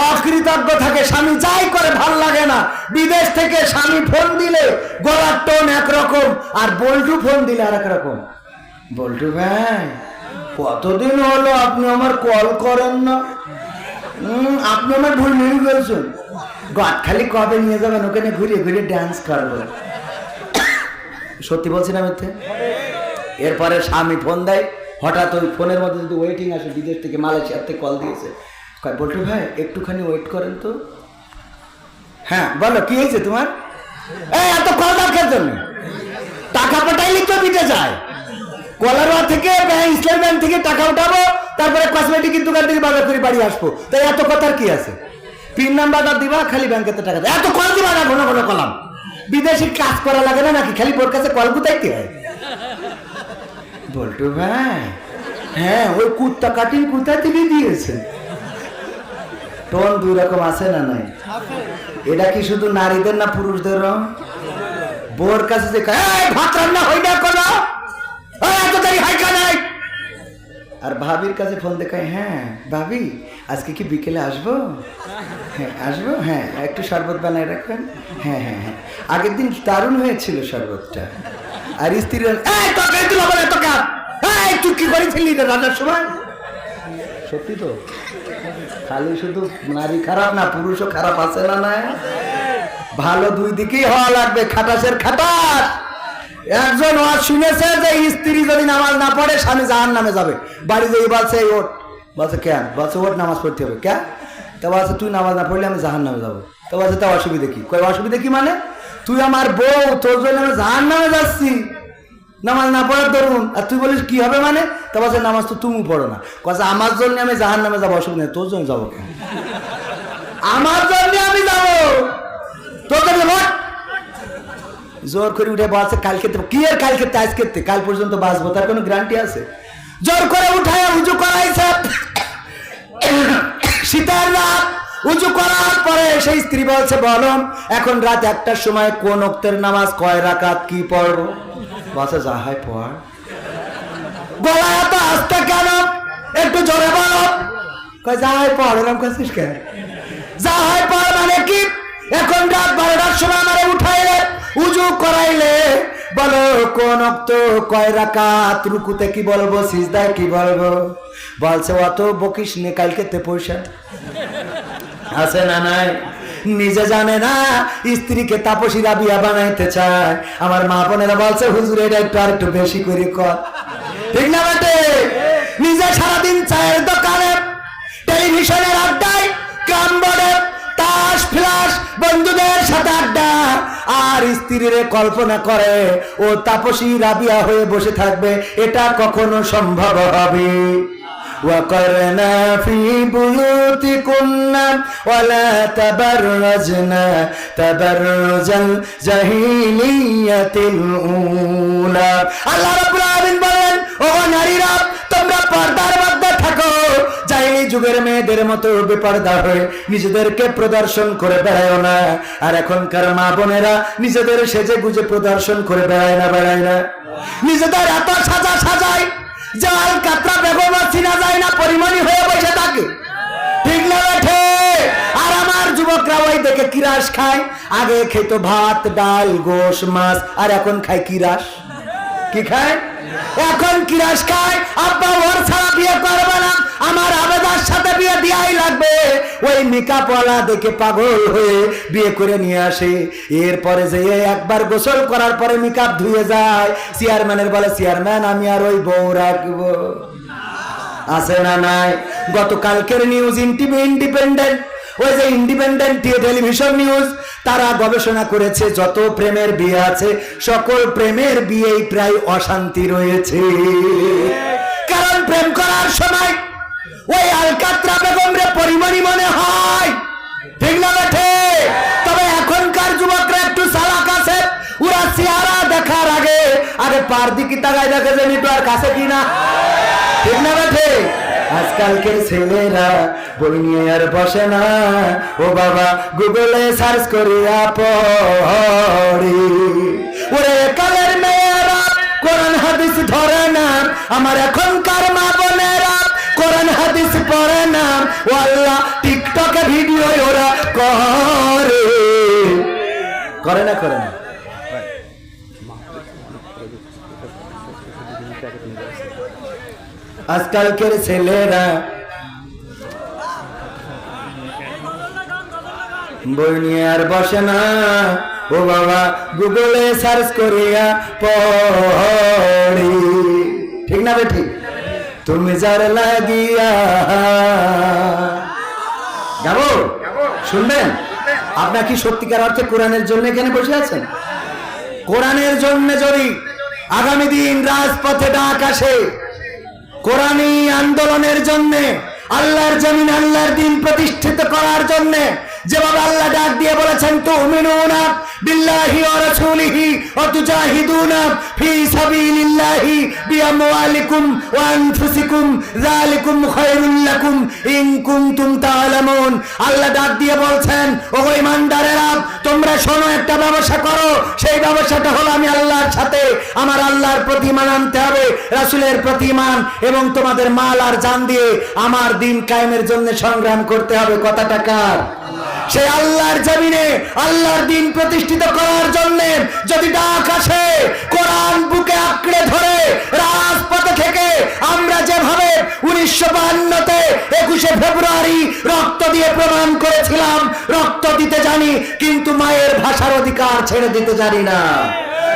অকৃতজ্ঞ থাকে। স্বামী যাই করে ভাল লাগে না। বিদেশ থেকে স্বামী ফোন দিলে গলার টোন একরকম, আর বল্টু ফোন দিলে আর এক রকম। বল্টু ভাই কতদিন হলো আপনি আমার কল করেন না, আপনি আমার ভুল নিয়ে গেছেন, গাঁটখালি কবে নিয়ে যাবেন, ওখানে ঘুরে ঘুরে ড্যান্স করবো। সত্যি বলছি না মিথ্যে? এরপরে স্বামী ফোন দেয়, হঠাৎ ওই ফোনের মধ্যে যদি ওয়েটিং আসে, বিদেশ থেকে মালয়েশিয়ার থেকে কল দিয়েছে, কয় বল্টু ভাই একটুখানি ওয়েট করেন তো। হ্যাঁ বলো কি হয়েছে তোমার? এত কল দরকার জন্য টাকা পাঠাইলে তো মিটে যায়। কলারওয়া থেকে ইসলাম ব্যাংক থেকে টাকা উঠাবো, তারপরে কসমেটিকের দোকান থেকে বাজার করে বাড়ি আসবো, তাই এত কথার কি আছে? পিন নাম্বারটা দিবা, খালি ব্যাংকে টাকা দেয়, এত কল দিবা না, ঘন ঘন কলাম। বিদেশি কাজ করা লাগে না নাকি, খালি ওর কাছে কল গুতাইতে হয়। বল্টু ভাই হ্যাঁ ওই কুত্তা কাটিং কোথা থেকে দিয়েছে? টোন 2 রকম আছে না নাই? এটা কি শুধু নারীদের না পুরুষদেরও? বোর কাছে যে ভাত রান্না হই না কোনো, এত দেরি হয় কেন? আর ভাবির কাছে ফোন দেখায়, হ্যাঁ ভাবি আজকে কি বিকেলে আসবো? হ্যাঁ আসবো, হ্যাঁ একটু শরবত বানায় রাখবেন। হ্যাঁ হ্যাঁ হ্যাঁ আগের দিন দারুণ হয়েছিল শরবতটা। আর স্ত্রী তুই কি করেছিলি রান্নার সময়? সত্যি তো, খালি শুধু নারী খারাপ না, পুরুষও খারাপ আছে না? না, ভালো দুই দিকেই হওয়া লাগবে। খাটাসের খাটাস। একজন ওয়াজ শুনেছে যে স্ত্রী যদি নামাজ না পড়ে স্বামী জাহান্নামে যাবে, বাড়ি যেই বলছে ওঠ, বলছে কেন? বলছে ওঠ নামাজ পড়তে হবে। কেন? তা বলছে তুই নামাজ না পড়লে আমি জাহান্নামে যাবো। তো বলছে তা অসুবিধা কি? কয় অসুবিধা কি মানে? তুই আমার বউ, তোর জন্য আমি জাহান্নামে যাচ্ছি নামাজ না পড়ার দরুন, আর তুই বলিস কি হবে মানে? তা বলছে নামাজ তো তুমি পড়ো না। কছে আমার জন্য আমি জাহান্নামে যাবো, অসুবিধা নেই, তোর জন্য যাবো কেন? আমার জন্য আমি যাবো, তোর জন্য জোর করে উঠে বলছে কালকে কি আর কালকে আজকে কাল পর্যন্ত বাঁচবো, তার কোনো গ্যারান্টি আছে? জোর করে উঠায় উঁচু করাইছে। শীতের রাত, উঁচু করার পরে সেই স্ত্রী বলছে বলো এখন রাত 1টার সময় কোন ওয়াক্তের নামাজ, কয় রাকাত, কি পড়বো? বলছে যা হয় পড়। বলা এত আস্তে কেন, একটু জোরে বলো। কয় যা হয় পড়। এরকম করছিস কেন? যা হয় পড় মানে কি? এখন রাত 12টার সময় আমারে উঠাইলে, উজু করাইলে, বলো কোন ওয়াক্ত, কয় রাকাত, রুকুতে কি বলবো, সিজদায় কি বলবো? বলছে অত বকিস নে, কালকে তে পয়সা আছে না নাই? নিজে জানে না স্ত্রীকে তাপসী রাবিয়া বানাইতে চায়। আমার মা বোনেরা বলছে হুজুর এটা একটু আর একটু বেশি করে কর, ঠিক না বেটে? নিজে সারাদিন চায়ের দোকানে, টেলিভিশনের আড্ডায়, ক্যারাম বোর্ডে, তাস ফ্লাশ, বন্ধুদের সাথে আড্ডা, আর স্ত্রীর কল্পনা করে ও তাপসী রাবিয়া হয়ে বসে থাকবে, এটা কখনো সম্ভব হবে? وقرنا في بيوتكن ولا تبرجن تبرج الجاهلية الأولى। আল্লাহ রাব্বুল আলামিন বলেন ও নারীরা তোমরা পর্দার মধ্যে থাকো, জাহেলি যুগের মেয়েদের মতো বেপর্দা হয়ে নিজেদেরকে প্রদর্শন করে বেড়ায় না। আর এখনকার মা বোনেরা নিজেদের সেজে গুজে প্রদর্শন করে বেড়ায় না, নিজেদের এত সাজায় জাল কাতরা বেগম চিনা যায় না, পরিমাণী হয়ে বসে থাকে, ঠিক না বেঠে? আর আমার যুবকরা ওই দেখে কিরাস খায়। আগে খেতো ভাত ডাল গোশ মাছ, আর এখন খায় কিরাস। কি খায়? এখন কিরাস খায়। আব্বা ওর ছাড়া বিয়ে করবে না, আমার আবেদার সাথে বিয়ে দিয়াই লাগবে। ওই মেকআপওয়ালা দেখে পাগল হয়ে বিয়ে করে নিয়ে আসে। এরপরে যে একবার গোসল করার পরে মেকআপ ধুয়ে যায়, চেয়ারম্যানের বলে চেয়ারম্যান আমি আর ওই বউ রাখবো। আছে না নাই? গতকালকের নিউজ ইন্ডিপেন্ডেন্ট, ওই যে ইন্ডিপেন্ডেন্ট টেলিভিশন নিউজ, তারা গবেষণা করেছে যত প্রেমের বিয়ে আছে সকল প্রেমের বিয়েই প্রায় অশান্তি রয়েছে। কারণ প্রেম করার সময় ওই আলকাতরা বেগম রে পরিমণি মনে হয়, ঠিক না বেঠে? তবে এখনকার যুবকরা একটু চালাক আছে, ওরা চেহারা দেখার আগে পার দিকে তাকায় দেখে যে নিটু আর কাছে কিনা, ঠিক না বেঠে? আজকালকের ছেলেরা বই নিয়ে আর বসে না, ও বাবা গুগলে সার্চ করিয়া পড়ি। ওরে কালের মেয়েরা কোরআন হাদিস ধরে না, আমার এখনকার মা বোনেরা কোরআন হাদিস পড়ে না, ও আল্লাহ টিকটকে ভিডিও ওরা করে না করে না। আজকালকের ছেলেরা বই নিয়ে আর বসে না, ও বাবা গুগলে সার্চ করিয়া পড়ি, ঠিক না বেঠি? তুমি যার লাগিয়া যাবো শুনবেন। আপনার কি সত্যিকার অর্থে কোরআনের জন্য এখানে বসে আছেন? কোরআনের জন্য যদি আগামী দিন রাজপথে ডাক আসে, কোরআনী আন্দোলনের জন্য, আল্লাহর জমিন আল্লাহর দিন প্রতিষ্ঠিত করার জন্য, যেভাবে আল্লাহ ডাক দিয়ে বলেছেন তুমিনুনা বিল্লাহি ওয়া রাসূলিহি ওয়া তুজাহিদুনা ফি সাবিলিল্লাহি বিআমওয়ালিকুম ওয়া আনফুসিকুম যালিকুম খায়রুল লাকুম ইন কুনতুম তা'লামুন। আল্লাহ ডাক দিয়ে বলছেন ও ঈমানদারেরা তোমরা শোনো, একটা ব্যবসা করো, সেই ব্যবসাটা হলো আমি আল্লাহর সাথে আমার আল্লাহর প্রতিমান আনতে হবে, রাসূলের প্রতিমান, এবং তোমাদের মাল আর জান দিয়ে আমার দিন কায়েমের জন্য সংগ্রাম করতে হবে। কথাটা কার? সেই আল্লাহর জমিনে আল্লাহর দিন প্রতিষ্ঠিত করার জন্য যদি ডাক আসে, কোরআন বুকে আঁকড়ে ধরে রাজপথে থেকে আমরা যেভাবে 1952-তে 21শে ফেব্রুয়ারি রক্ত দিয়ে প্রমাণ করেছিলাম, রক্ত দিতে জানি কিন্তু মায়ের ভাষার অধিকার ছেড়ে দিতে জানি না।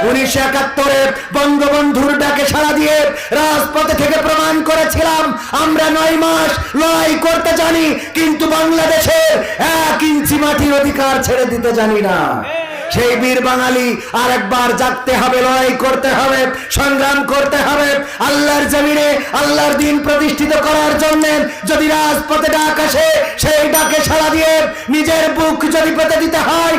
1971-এ বঙ্গবন্ধুর ডাকে সাড়া দিয়ে রাজপথে থেকে প্রমাণ করেছিলাম আমরা 9 মাস লড়াই করতে জানি, কিন্তু বাংলাদেশের 1 ইঞ্চি মাটির অধিকার ছেড়ে দিতে জানি না। সেই বীর বাঙালি আরেকবার জাগতে হবে, লড়াই করতে হবে, সংগ্রাম করতে হবে আল্লাহর জমিনে আল্লাহর দিন প্রতিষ্ঠিত করার জন্য। যদি রাজপথে ডাক আসে, সেই ডাকে সাড়া দিয়ে নিজের বুক যদি পেতে দিতে হয়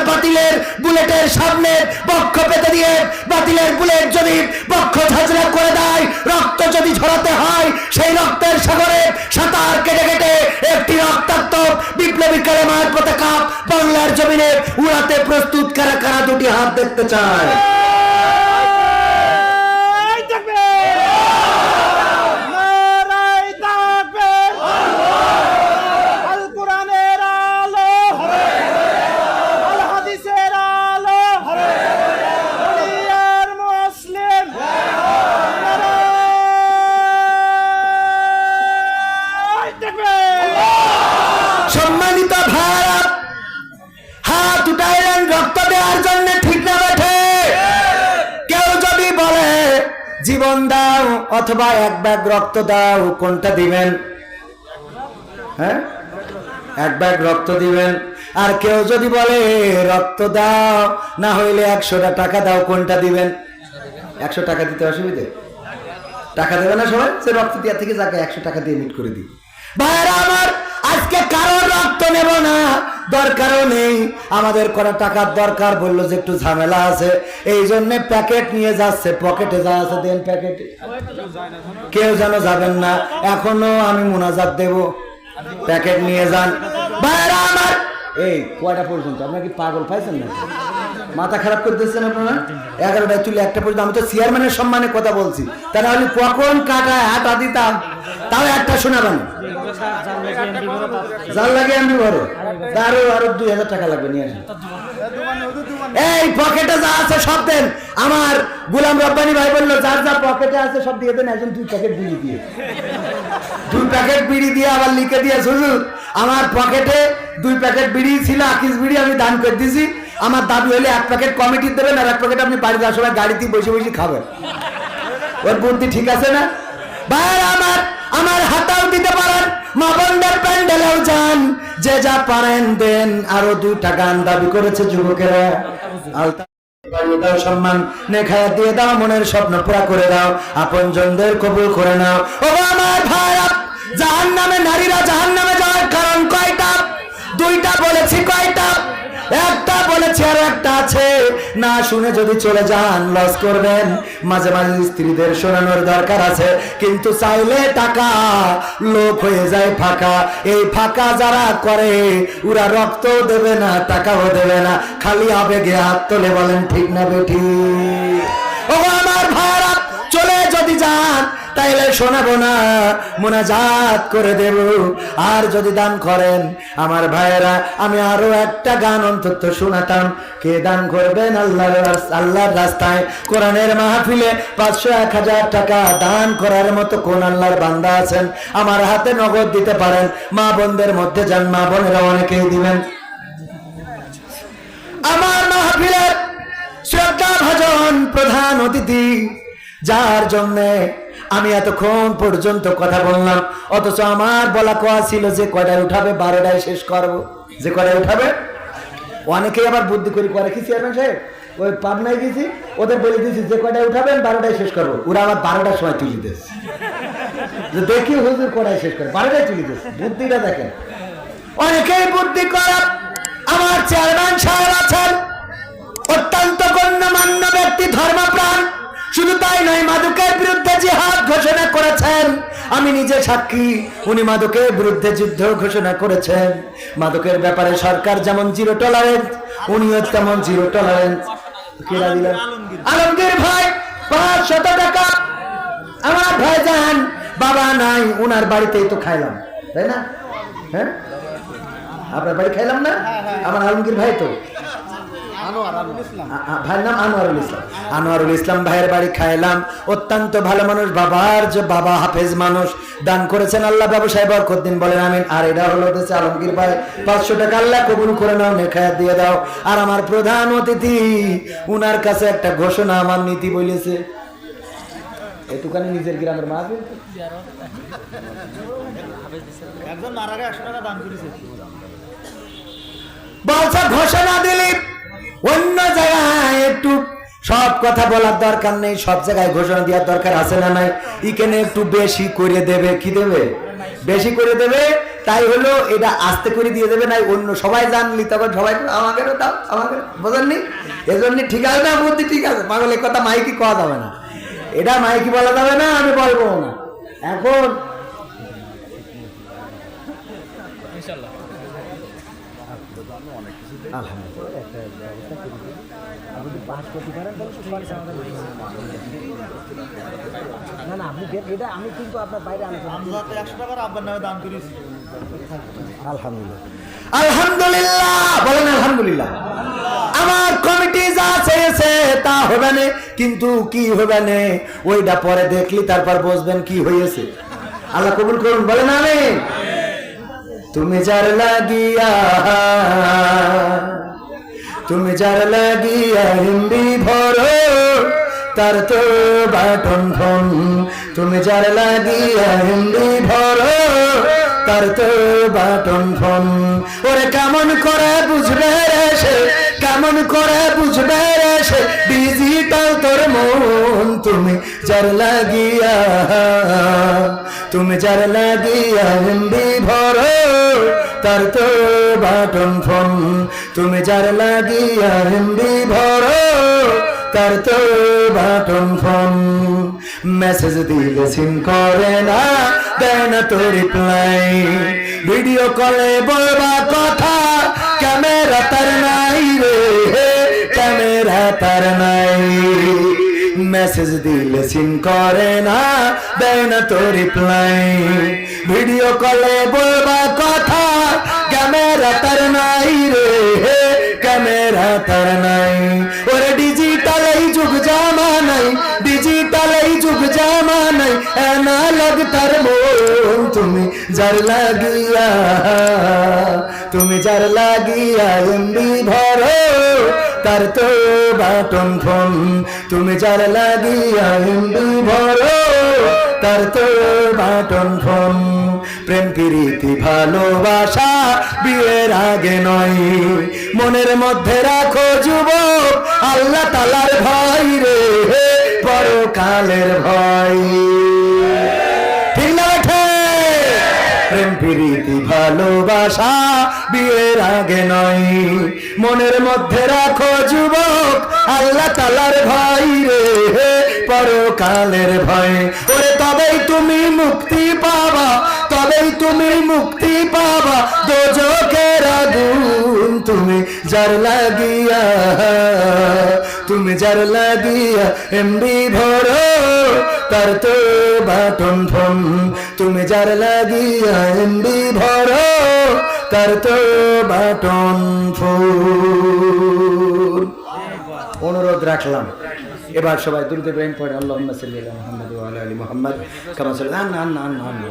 বাতিলের বুলেটের সামনে বক্ষ পেতে দিয়ে, বাতিলের বুলেট যদি বক্ষ ঝাঁঝরা করে দেয়, রক্ত যদি ঝরাতে হয়, সেই রক্তের সাগরে সাঁতার কেটে কেটে একটি রক্তাক্ত বিপ্লবী কালেমার পতাকা বাংলার জমিনে উড়াতে প্রস্তুত কারা কারা দুটি হাত দেখতে চায়? সম্মানিত ভারত, হাত উঠাইলেন রক্ত দেওয়ার জন্য, ঠিক না বেঠে? কেউ যদি বলে জীবন দাও অথবা 1 ব্যাগ রক্ত দাও, কোনটা দিবেন? হ্যাঁ, 1 ব্যাগ রক্ত দিবেন। আর কেউ যদি বলে রক্ত দাও না হইলে 100টা টাকা দাও, কোনটা দিবেন? 100 টাকা দিতে অসুবিধে? টাকা দেবে না সবাই? সে রক্ত দেওয়ার থেকে যাকে 100 টাকা দিয়ে মিট করে দিই। ভাইরা আমার, আজকে কারোর রক্ত নেব না, দরকারও নেই। আমাদের করা টাকার দরকার, বললো যে একটু ঝামেলা আছে, এই জন্য প্যাকেট নিয়ে যাচ্ছে। পকেটে যা আছে দেন প্যাকেটে, কেউ যেন যাবেন না। এখনো আমি মুনাজাত দেব, প্যাকেট নিয়ে যান। ভাইরা আমার, এই কয়টা পর্যন্ত? আপনার কি পাগল পাইছেন না? মাথা খারাপ করে দিচ্ছেন আপনারা? 11টায় তুলে 1টা পর্যন্ত। আমি তো চেয়ারম্যানের সম্মানে কথা বলছি, তা নাহলে কখন কাটায় হাঁটা দিতাম। তাও একটা শোনাবেন, যার লাগে আমি বড়, তারও আরো 2000 টাকা লাগবে, নিয়ে আসেন। এই পকেটে যা আছে সব দেন। আমার গোলাম রব্বানি ভাই বললো যার যা পকেটে আছে সব দিয়ে দেন। একজন 2 প্যাকেট বিড়ি দিয়ে, 2 প্যাকেট বিড়ি দিয়ে আবার লিখে দিয়ে, হুজুর আমার পকেটে 2 প্যাকেট বিড়ি ছিল, আকিস বিড়ি আমি দান করে দিয়েছি। আমার দাবি হলে 1 প্যাকেট কমিটি দেবেন আর 1 প্যাকেট আপনি বাড়ি যাওয়ার সময় গাড়িতে বসে বসে খাবেন। ওর বুদ্ধি ঠিক আছে না? ভাই আমার হাতাও দিতে পারেন, মা বোনদের প্যান্ডেলেও যান, যে যা পারেন দেন। আরো 2টা গান দাবি করেছে যুবকেরা। দাও সম্মান, নেখায়া দিয়ে দাও, মনের স্বপ্ন পুরা করে দাও, আপন জনদের কবুল করে নাও। ও আমার ভাইরা, জাহান্নামে নারীরা জাহান্নামে যাওয়ার কারণ কয়টা? 2টা বলেছি। কয়টা? 1টা বলেছি, আর 1টা আছে। না শুনে যদি চলে যান লস করবেন। মাঝে মাঝে স্ত্রীদের শোনানোর দরকার আছে, কিন্তু চাইলে টাকা লোক হয়ে যায় ফাঁকা। এই ফাঁকা যারা করে ওরা রক্ত দেবে না, টাকাও দেবে না, খালি আবেগে হাত তোলে। বলেন ঠিক না বেঠি? ও আমার ভাইরা, চলে যদি যান তাইলে শোনাবো না, মুনাজাত করে দেব। আর যদি দান করেন আমার ভাইয়েরা, আমি আরো 1টা গান অন্তত শোনাতাম। কে দান করবেন আল্লাহর রাস্তায়, কোরআনের মাহফিলে 500 1000 টাকা দান করার মতো কোন আল্লাহর বান্দা আছেন? আমার হাতে নগদ দিতে পারেন। মা বোনদের মধ্যে যান, মা বোনেরা অনেকেই দিবেন। আমার মাহফিলের শ্রদ্ধা ভাজন প্রধান অতিথি, যার জন্য আমি এতক্ষণ পর্যন্ত কথা বললাম, অথচ আমার বলা কথা ছিল যে কয়টায় উঠাবে, 12টায় শেষ করবো। যে কয়টায় উঠাবে, অনেকেই আবার বুদ্ধি করে করে কি চেয়ারম্যান সাহেব, ওই পাবনায় গেছি, ওদের বলে দিয়েছি যে কয়টায় উঠাবেন 12টায় শেষ করবো। ওরা আবার 12টার সময় তুলে দিয়েছে, যে দেখি হুজুর কয়টায় শেষ করে, 12টায় তুলে দিয়েছে। বুদ্ধিটা দেখেন, অনেকেই বুদ্ধি করা। আমার চেয়ারম্যান সাহেব আছেন, অত্যন্ত গণ্যমান্য ব্যক্তি, ধর্মপ্রাণ। শুধু তাই নয়, মাদকের বিরুদ্ধে জিহাদ ঘোষণা করেছেন। আমি নিজে সাক্ষী, উনি মাদকের বিরুদ্ধে যুদ্ধ ঘোষণা করেছেন। মাদকের ব্যাপারে সরকার যেমন 0 টলারেন্স, উনিও তেমন 0 টলারেন্স। আলমগীর ভাই 500 টাকা আমার ভাই যান, বাবা নাই, উনার বাড়িতেই তো খাইলাম, তাই না? হ্যাঁ, আপনার বাড়ি খাইলাম না? আমার আলমগীর ভাই তো ভাইয়ের নাম আনোয়ারুল ইসলাম। আনোয়ারুল ইসলাম ভাইয়ের বাড়ি খাইলাম, অত্যন্ত ভালো মানুষ, বাবার যে বাবা হাফেজ মানুষ, দান করেছেন, আল্লাহ ব্যবসায় বরকত দিন, বলেন আমিন। আর এটা হলো হচ্ছে আলমগীর ভাই, 500 টাকা আল্লাহ কবুল করে নাও, নেখায়াত দিয়ে দাও। আর আমার প্রধান অতিথি, উনার কাছে একটা ঘোষণা, আমার নীতি বলেছে, এটুখানি নিজের গ্রামের মাহফিল, একজন মারা গেছে 100 টাকা দান করেছে, বলছে ঘোষণা দিলি অন্য জায়গায় একটু সব কথা বলার দরকার নেই, সব জায়গায় ঘোষণা দেওয়ার দরকার আছে না নাই? এখানে একটু বেশি করে দেবে, কি দেবে? বেশি করে দেবে। তাই হলো এটা আস্তে করে দিয়ে দেবে, নাই অন্য সবাই জানলি তখন সবাই আমাদেরও দাও, আমাদের বোঝেননি? এজন্য ঠিক আছে না, বুদ্ধি ঠিক আছে, পাগলের কথা মাইকি কওয়া যাবে না, এটা মাইকি বলা যাবে না, আমি বলবো না এখন। আমি কিন্তু আপনার বাইরে আলোচনা 100 টাকার আব্বার নামে দান করেছি। আলহামদুলিল্লাহ, আলহামদুলিল্লাহ, বলেন আলহামদুলিল্লাহ। আমার কমিটি যা চেয়েছে তা হবে না, কিন্তু কি হবে না ওইটা পরে দেখলি তারপর বুঝবেন কি হয়েছে। আল্লাহ কবুল করুন, বলেন আমিন। তুমি যার লাগিয়া, তুমি যার লাগিয়া হিন্দি ভরো, তার তো বাটন ফোন, তুমি যার লাগিয়া হিন্দি ভরো, তার তো বাটন ফোন। ওরে কেমন করে বুঝবে রে সে, কেমন করে বুঝবে রে সে, ডিজিটাল তোর মন, তুমি যার লাগিয়া, তুমি যার লাগিয়া হিন্দি ভরো, তার তো বাটন ফোন, তুমি যার লাগিয়া হিন্দি ভরো, তার তো বাটন ফোন। মেসেজ দিলে সিন করে না, দেয় না তো রিপ্লাই, ভিডিও কলে বলবা কথা, ক্যামেরা তার নাই রে, ক্যামেরা তার নাই। মেসেজ দিলে সিন করে না, দেয় না তো রিপ্লাই, ভিডিও কলে বলবা কথা, ক্যামেরা তার নাই রে, ক্যামেরা তার নাই। ওরে ডিজিটাল এই যুগ জামানাই, ডিজিটাল এই যুগ জামানাই, অ্যানালগ তার মন, তুমি যার লাগিয়া, তুমি যার লাগিয়া এমবি ভরো, তার তো বাটন ফোন, তুমি যার লাগিয়া এমবি ভরো, তার তো বাটন ফোন। প্রেম প্রীতি ভালোবাসা বিয়ের আগে নয়, মনের মধ্যে রাখো যুবক আল্লাহ তাআলার ভয় রে, পরকালের ভয়। ঠিক না বেঠে? প্রেম প্রীতি ভালোবাসা বিয়ের আগে নয়, মনের মধ্যে রাখো যুবক আল্লাহ তাআলার ভয় রে, পরকালের ভয়। ওরে তবেই তুমি মুক্তি পাবা, তবেই তুমি মুক্তি পাবা দোজখের আগুন, তুমি যার লাগিয়া, তুমি যার লাগিয়া এমবি ভরো, তার তো বাটন ফোন, তুমি যার লাগিয়া এমবি ভরো, তার তো বাটন ফোন। অনুরোধ রাখলাম, এবার সবাই দুরূদ ইব্রাহিম পড়ে, আল্লাহুম্মা সাল্লি আলা মুহাম্মাদ ওয়া আলা আলি মুহাম্মাদ কামা সাল্লাল্লাহু না না না না।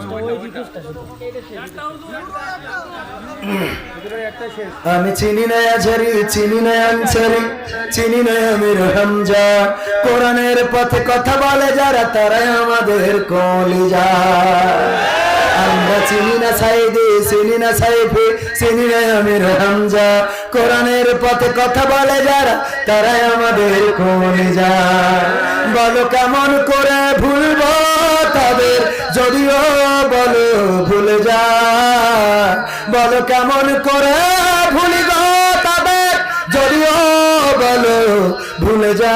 আমি চিনি না আজহারি, চিনি না আনসারি, চিনি না আমির হামজা, কোরআনের পথে কথা বলে যারা তারাই আমাদের কলিজা। আমরা চিনি না সাইদি, চিনি না সাইফি, চিনি না আমির হামজা, কোরআনের পথে কথা বলে যারা তারাই আমাদের কলিজা। বলো কেমন করে ভুলবো তাদের, যদিও বলো ভুলে যা, বলো কেমন করে ভুলিব তাদের, যদিও বলো ভুলে যা।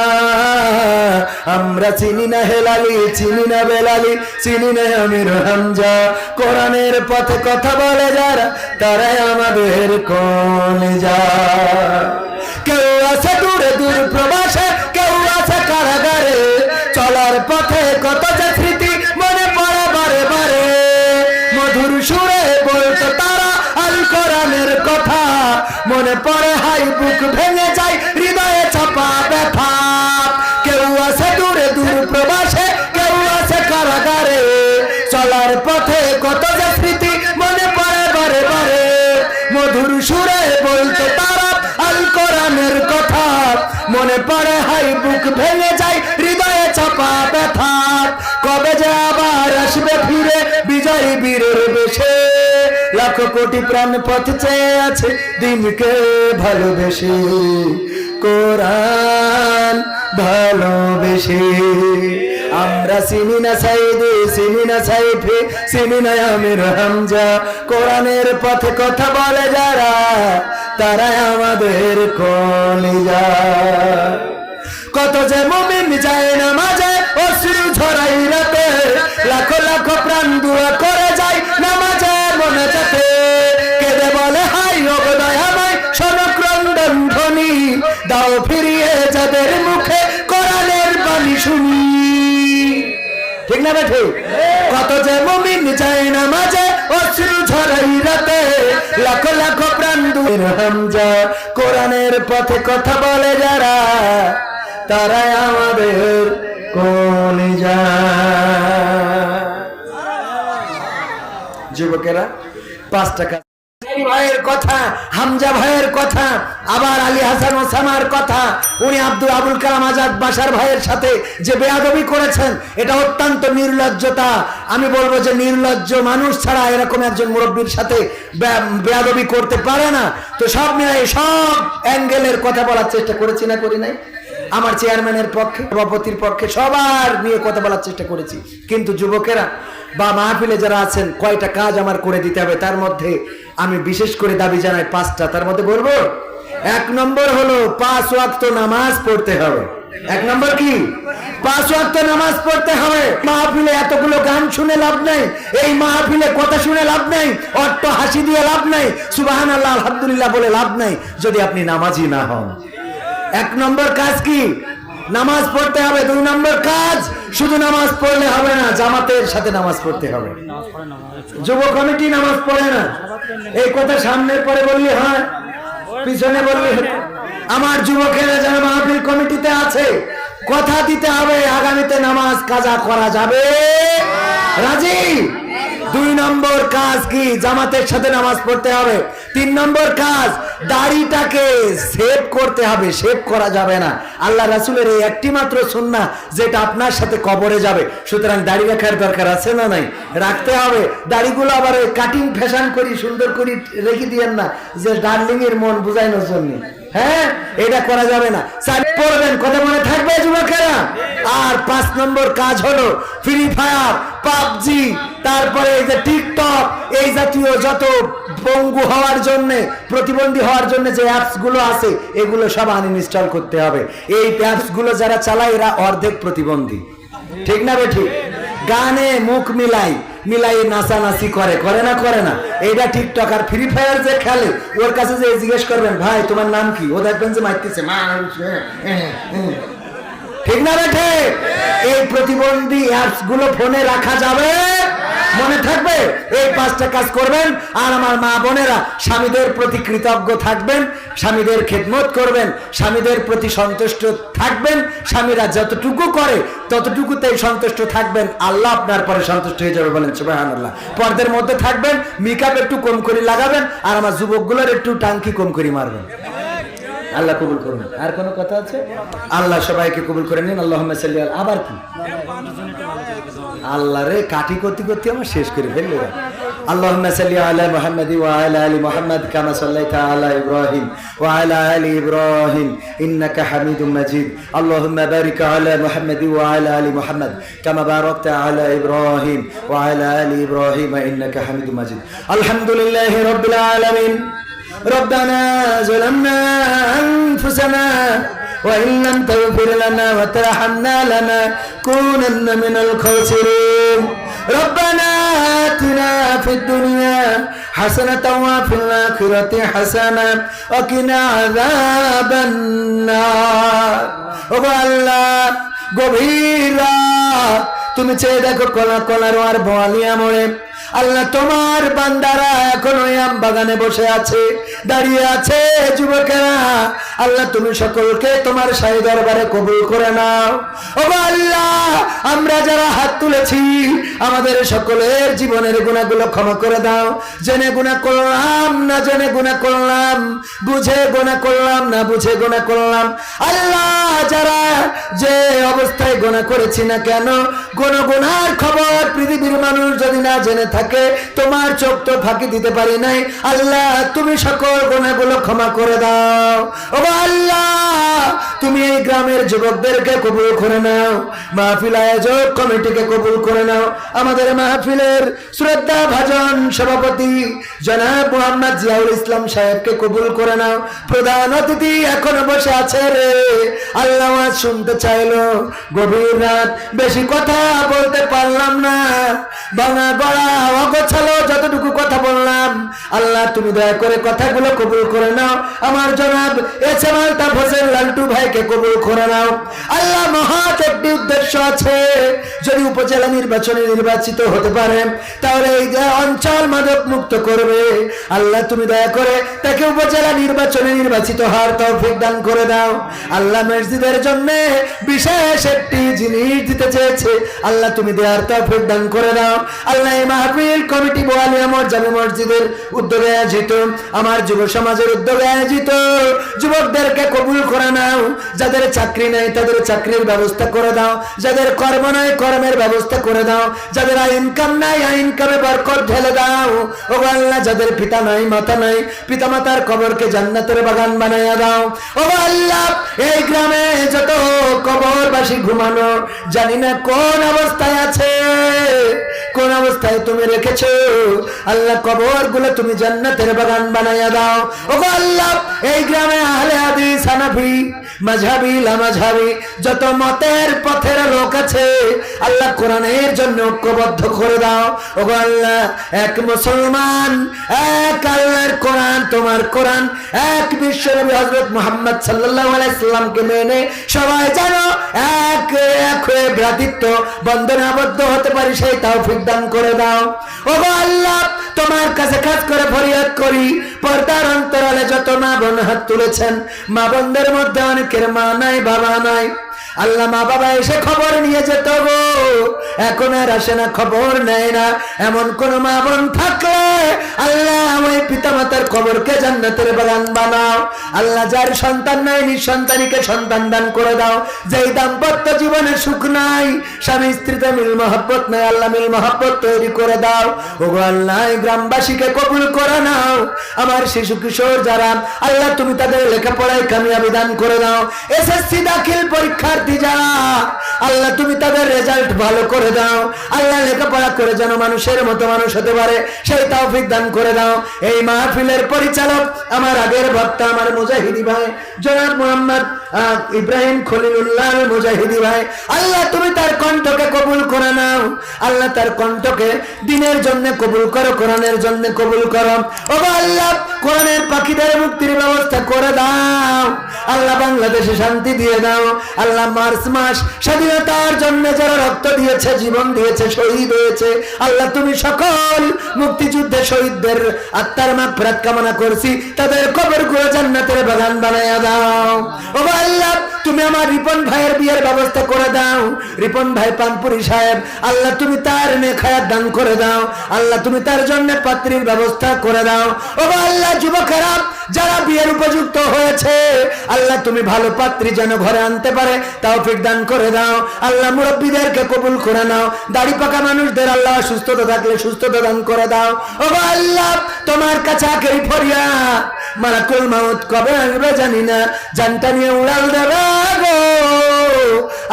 আমরা চিনি না হেলালি, চিনি না বেলালি, চিনি না আমির হামজা, কোরআনের পথে কথা বলে যারা তারাই আমাদের কলিজা। কেউ আছে দূরে দূর প্রবাসে, কেউ আছে কারাগারে, চলার পথে কত যে স্মৃতি মনে পড়ে বারে বারে, মধুর সুরে বলতো তারা আল কোরআনের কথা, মনে পড়ে হাই বুক ভেঙে যায়, মনে পড়ে হাই বুক ভেঙে যায় হৃদয়ে চাপা ব্যথা কবে যে আবার আসবে ফিরে বিজয়ী বীরের বেশে লাখ কোটি প্রাণ পথ চেয়ে আছে দিনকে ভালোবেসে কোরআন ভালোবেসে আমরা চিনি না সাইদে চিনি না সাইফে চিনি না আমির হামজা কোরআনের পথে কথা বলে যারা তারা আমাদের কলিজা কত যে মুমিন যায় না মাঝে অশ্রু ঝরাই রাতে লাখো লাখো প্রাণ দোয়া করে যায় নামাজে মনে যাতে কেঁদে বলে হাই ও দয়াময় শোনক্রন্দন ধ্বনি দাও ফিরিয়ে যাদের মুখে কোরআনের বাণী শুনি ঠিক না বেঠে কত যে মুমিন যায় না মাঝে অশ্রু ঝরাই রাতে লাখো লাখো প্রাণ দূর হামজা কোরআনের পথে কথা বলে যারা তারাই আমাদের কলিজা যুবকেরা 5 টাকা ভাইয়ের কথা হামজা ভাইয়ের কথা আবার আলী হাসান ওসামার কথা উনি আবুল কালাম আজাদ বাশার ভাইয়ের সাথে যে বেয়াদবি করেছেন এটা অত্যন্ত নির্লজ্জতা আমি বলবো যে নির্লজ্জ মানুষ ছাড়া এরকম একজন মুরব্বীর সাথে বেয়াদবি করতে পারে না তো সব মিলাই সব অ্যাঙ্গেলের কথা বলার চেষ্টা করেছি না করি নাই আমার চেয়ারম্যানের পক্ষে সভাপতির পক্ষে সবার নিয়ে কথা বলার চেষ্টা করেছি কিন্তু যুবকেরা বা মাহফিলে যারা আছেন কয়টা কাজ আমার করে দিতে হবে তার মধ্যে আমি বিশেষ করে দাবি জানাই 5টা তার মধ্যে বলবো 1 নম্বর হলো 5 ওয়াক্ত নামাজ পড়তে হবে 1 নম্বর কি 5 ওয়াক্ত নামাজ পড়তে হবে মাহফিলে এতগুলো গান শুনে লাভ নাই এই মাহফিলে কথা শুনে লাভ নাই অট্ট হাসি দিয়ে লাভ নাই সুবহানাল্লাহ আলহামদুলিল্লাহ বলে লাভ নাই যদি আপনি নামাজি না হন 1 নম্বর কাজ কি নামাজ পড়তে হবে 2 নম্বর কাজ শুধু নামাজ পড়লে হবে না জামাতের সাথে নামাজ পড়তে হবে যুব কমিটি নামাজ পড়ে না এই কথা সামনের পরে বললি হয় পিছনে বললি আমার যুবকেরা যারা মাহফিল কমিটিতে আছে কথা দিতে হবে আগামীতে নামাজ কাজা করা যাবে রাজি 2 নম্বর কাজ কি জামাতের সাথে নামাজ পড়তে হবে 3 নম্বর কাজ দাড়িটাকে সেভ করতে হবে সেভ করা যাবে না আল্লাহ রাসূলের এই একটি মাত্র সুন্নাহ যেটা আপনার সাথে কবরে যাবে সুতরাং দাড়ি রাখার দরকার আছে না নাই রাখতে হবে দাড়িগুলো আবার ওই কাটিং ফ্যাশন করি সুন্দর করে রেখে দিয়েন না যে ডার্লিং এর মন বুঝাইনোর জন্য হ্যাঁ এটা করা যাবে না স্যার পড়বেন কথা মনে থাকবে যুবকেরা আর 5 নম্বর কাজ হলো ফ্রি ফায়ার পাবজি তারপরে এই যে টিকটক এই জাতীয় যত পঙ্গু হওয়ার জন্য প্রতিবন্ধী হওয়ার জন্য যে অ্যাপস গুলো আছে এগুলো সব আনইনস্টল করতে হবে এই অ্যাপস গুলো যারা চালায় এরা অর্ধেক প্রতিবন্ধী ঠিক না বেঠি গানে মুখ মিলাই নাচানাচি করে না এইটা টিকটক আর ফ্রি ফায়ার যে খেলে ওর কাছে যে জিজ্ঞেস করবেন ভাই তোমার নাম কি ও দেখবেন যে মারতেছে ঠিক না বেঠে এই প্রতিবন্ধী অ্যাপস গুলো ফোনে রাখা যাবে মনে থাকবে এই 5টা কাজ করবেন আর আমার মা বোনেরা স্বামীদের প্রতি কৃতজ্ঞ থাকবেন স্বামীদের খেদমত করবেন স্বামীদের প্রতি সন্তুষ্ট থাকবেন স্বামীরা যতটুকু করে ততটুকুতেই সন্তুষ্ট থাকবেন আল্লাহ আপনার পরে সন্তুষ্ট হয়ে যাবে বলেন সুবহানাল্লাহ পর্দার মধ্যে থাকবেন মেকআপ একটু কম করে লাগাবেন আর আমার যুবকগুলোর একটু টাঙ্কি কম করে মারবেন আল্লাহ কবুল করুন আর কোনো কথা আছে আল্লাহ সবাইকে কবুল করে নিন আল্লাহুম্মা সাল্লি আলা আবার কি আল্লাহ রে কাটি করতে আমার শেষ করে ফেললো আল্লাহুম্মা সাল্লি আলা মুহাম্মাদি ওয়া আলা আলি মুহাম্মাদ কামা সাল্লাইতা আলা ইব্রাহিম ওয়া আলা আলি ইব্রাহিম ইন্নাকা হামিদুম মাজিদ আল্লাহুম্মা বারিক আলা মুহাম্মাদি ওয়া আলা আলি মুহাম্মাদ কামা বারাকতা আলা ইব্রাহিম ওয়া আলা আলি ইব্রাহিম ইন্নাকা হামিদুম মাজিদ আলহামদুলিল্লাহি রাব্বিল আলামিন ربنا ظلمنا أنفسنا وإن لم تغفر لنا وترحمنا لنكونن من الخاسرين ربنا آتنا في الدنيا حسنة وفي الآخرة حسنة وقنا عذاب النار الله গভীর তুমি চেয়ে দেখো কলা কলার আর বলিয়া মরে আল্লাহ তোমার বান্দারা এখনো আম বাগানে বসে আছে, দাঁড়িয়ে আছে যুবকেরা, আল্লাহ তুমি সকলকে তোমার শাহী দরবারে কবুল করে নাও। ও আল্লাহ, আমরা যারা হাত তুলেছি আমাদের সকলের জীবনের গুনাহগুলো ক্ষমা করে দাও। জেনে গুনাহ করলাম না জেনে গুনাহ করলাম, বুঝে গুনাহ করলাম না বুঝে গুনাহ করলাম, আল্লাহ যারা যে অবস্থায় গুনাহ করেছি না কেন, কোন গুনার খবর পৃথিবীর মানুষ যদি না জেনে থাকে, তোমার চোখ তো ফাঁকি দিতে পারি নাই, আল্লাহ তুমি সকল গুনাহগুলো ক্ষমা করে দাও। ও আল্লাহ, তুমি এই গ্রামের যুবকদেরকে কবুল করে নাও, মাহফিল আয়োজক কমিটিকে কবুল করে নাও, আমাদের মাহফিলের শ্রদ্ধা ভাজন সভাপতি জনাব মোহাম্মদ জিয়াউল ইসলাম সাহেবকে কবুল করে নাও। প্রধান অতিথি এখনো বসে আছে রে, আল্লাহ আওয়াজ শুনতে চাইলো, গভীর রাত, বেশি কথা বলতে পারলাম না, ভাঙা গড়া অগোছালো যতটুকু কথা বললাম, আল্লাহ তুমি দয়া করে কথাগুলো কবুল করে নাও। আমার জনাব এসএম আলতাফ হোসেন লালটু ভাইকে কবুল করে নাও। আল্লাহ মহৎ একটি উদ্দেশ্য আছে, যদি উপজেলা নির্বাচনে নির্বাচিত হতে পারে তাহলে এই যে অঞ্চল মাদক মুক্ত করবে, আল্লাহ তুমি দয়া করে তাকে উপজেলা নির্বাচনে নির্বাচিত হওয়ার তৌফিক দান করে দাও। আল্লাহ মসজিদের জন্য বিশেষ একটি জিনিস দিতে চেয়েছে, আল্লাহ তুমি দেওয়ার তৌফিক দান করে দাও। আল্লাহ এই মাহফিল কমিটি বোয়ালিয়া জামে মসজিদের উদ্যোগে আয়োজিত, আমার যুব সমাজের উদ্যোগে আয়োজিত যুবকদেরকে কবুল করে নাও। যাদের চাকরি নাই তাদের চাকরির ব্যবস্থা করে দাও, যাদের কর্ম নাই কর্মের ব্যবস্থা করে দাও, যাদের ইনকাম নাই ইনকামে বরকত ঢেলে দাও। ও আল্লাহ, যাদের পিতা নাই মাতা নাই, পিতা মাতার কবরকে জান্নাতের বাগান বানাইয়া দাও। ও আল্লাহ, এই গ্রামে যত কবরবাসী ঘুমানো, জানি না কোন অবস্থায় আছে, কোন অবস্থায় তুমি রেখেছো, আল্লাহ কবর গুলো তুমি জান্নাতের বাগান বানাইয়া দাও। ও আল্লাহ, এই গ্রামে আহলে হাদিস হানাফি মাযহাবি লামাযহাবি যত মতের পথের লোক আছে, আল্লাহ কোরআনের জন্য ঐক্যবদ্ধ করে দাও। ও আল্লাহ, এক মুসলমান, এক আল্লাহর কোরআন, তোমার কোরআন, এক বিশ্বনবী হযরত মুহাম্মদ সাল্লাল্লাহু আলাইহি সাল্লামকে মেনে সবাই যেন এক এক হয়ে ভ্রাতৃত্ব বন্ধনে আবদ্ধ হতে পারি, সেই তৌফিক দান করে দাও। ও আল্লাহ, তোমার কাছে খাস করে ফরিয়াদ করি, পর্দার অন্তরালে যত মা বোন হাত তুলেছেন, মা বোনদের মধ্যে অনেকের মা নাই বাবা নাই, আল্লাহ মা বাবা এসে খবর নিয়ে যেত গো, এখন আর আসে না, খবর নেয় না, এমন কোন মা বোন থাকলে আল্লাহ ওই পিতা মাতার কবরকে জান্নাতের বাগান বানাও। আল্লাহ যার সন্তান নাই নিঃসন্তানীকে সন্তান দান করে দাও, যেই দাম্পত্য জীবনে সুখ নাই, স্বামী স্ত্রীতে মিল মহব্বত নাই, আল্লাহ মিল মহব্বত তৈরি করে দাও। ওগো আল্লাহ, গ্রামবাসীকে কবুল করে নাও। আমার শিশু কিশোর যারা, আল্লাহ তুমি তাদের লেখাপড়ায় কামিয়াবি দান করে দাও। এসএসসি দাখিল পরীক্ষার্থী যারা, আল্লাহ তুমি তাদের রেজাল্ট ভালো করে দাও। আল্লাহ লেখাপড়া করে যেন মানুষের মতো মানুষ হতে পারে, সেই তৌফিক দান করে দাও। এই মাহফিলের পরিচালক আমার আগের বক্তা, আমার মুজাহিদি ভাই জনাব মোহাম্মদ ইব্রাহিম খলিলুল্লাহ মুজাহিদি ভাই, আল্লাহ তুমি তার কণ্ঠকে কবুল করে নাও। আল্লাহ তার কণ্ঠকে দিনের জন্য কবুল করো, কোরআনের জন্য কবুল করো। ও আল্লাহ, কোরআনের পাখিদের মুক্তির ব্যবস্থা করে দাও। আল্লাহ বাংলাদেশে শান্তি দিয়ে দাও। আল্লাহ মার্চ মাস স্বাধীনতার জন্য যারা রক্ত দিয়েছে, জীবন দিয়েছে, শহীদ হয়েছে, আল্লাহ তুমি সকল মুক্তিযুদ্ধে শহীদদের আত্মার মাগফিরাত কামনা করছি, তাদের কবরগুলো জান্নাতের বাগান বানাইয়া দাও। ও আল্লাহ, তুমি আমার রিপন ভাইয়ের বিয়ের ব্যবস্থা করে দাও। রিপন ভাই পানপুরি সাহেব, আল্লাহ তুমি তার নেক হায়াত দান করে দাও। আল্লাহ তুমি তার জন্য পাত্রীর ব্যবস্থা করে দাও। ও আল্লাহ, যুবকেরা যারা বিয়ের উপযুক্ত হয়েছে, আল্লাহ তুমি ভালো পাত্রী যেন ঘরে আনতে পারে তৌফিক দান করে দাও। আল্লাহ মুরব্বীদেরকে কবুল করে নাও। দাড়ি পাকা মানুষদের আল্লাহ সুস্থতা থাকলে সুস্থতা দান করে দাও। ও আল্লাহ, তোমার কাছে আখেরি ফরিয়াদ, মালাকুল মাউত কবে আসবে জানি না, জানটা নিয়ে উড়াল দেবে গো।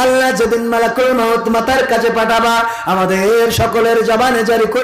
আল্লাহ যেদিন মালাকুল মাউত মাতার কাছে পাঠাবা, আমাদের সকলের জবানে জারি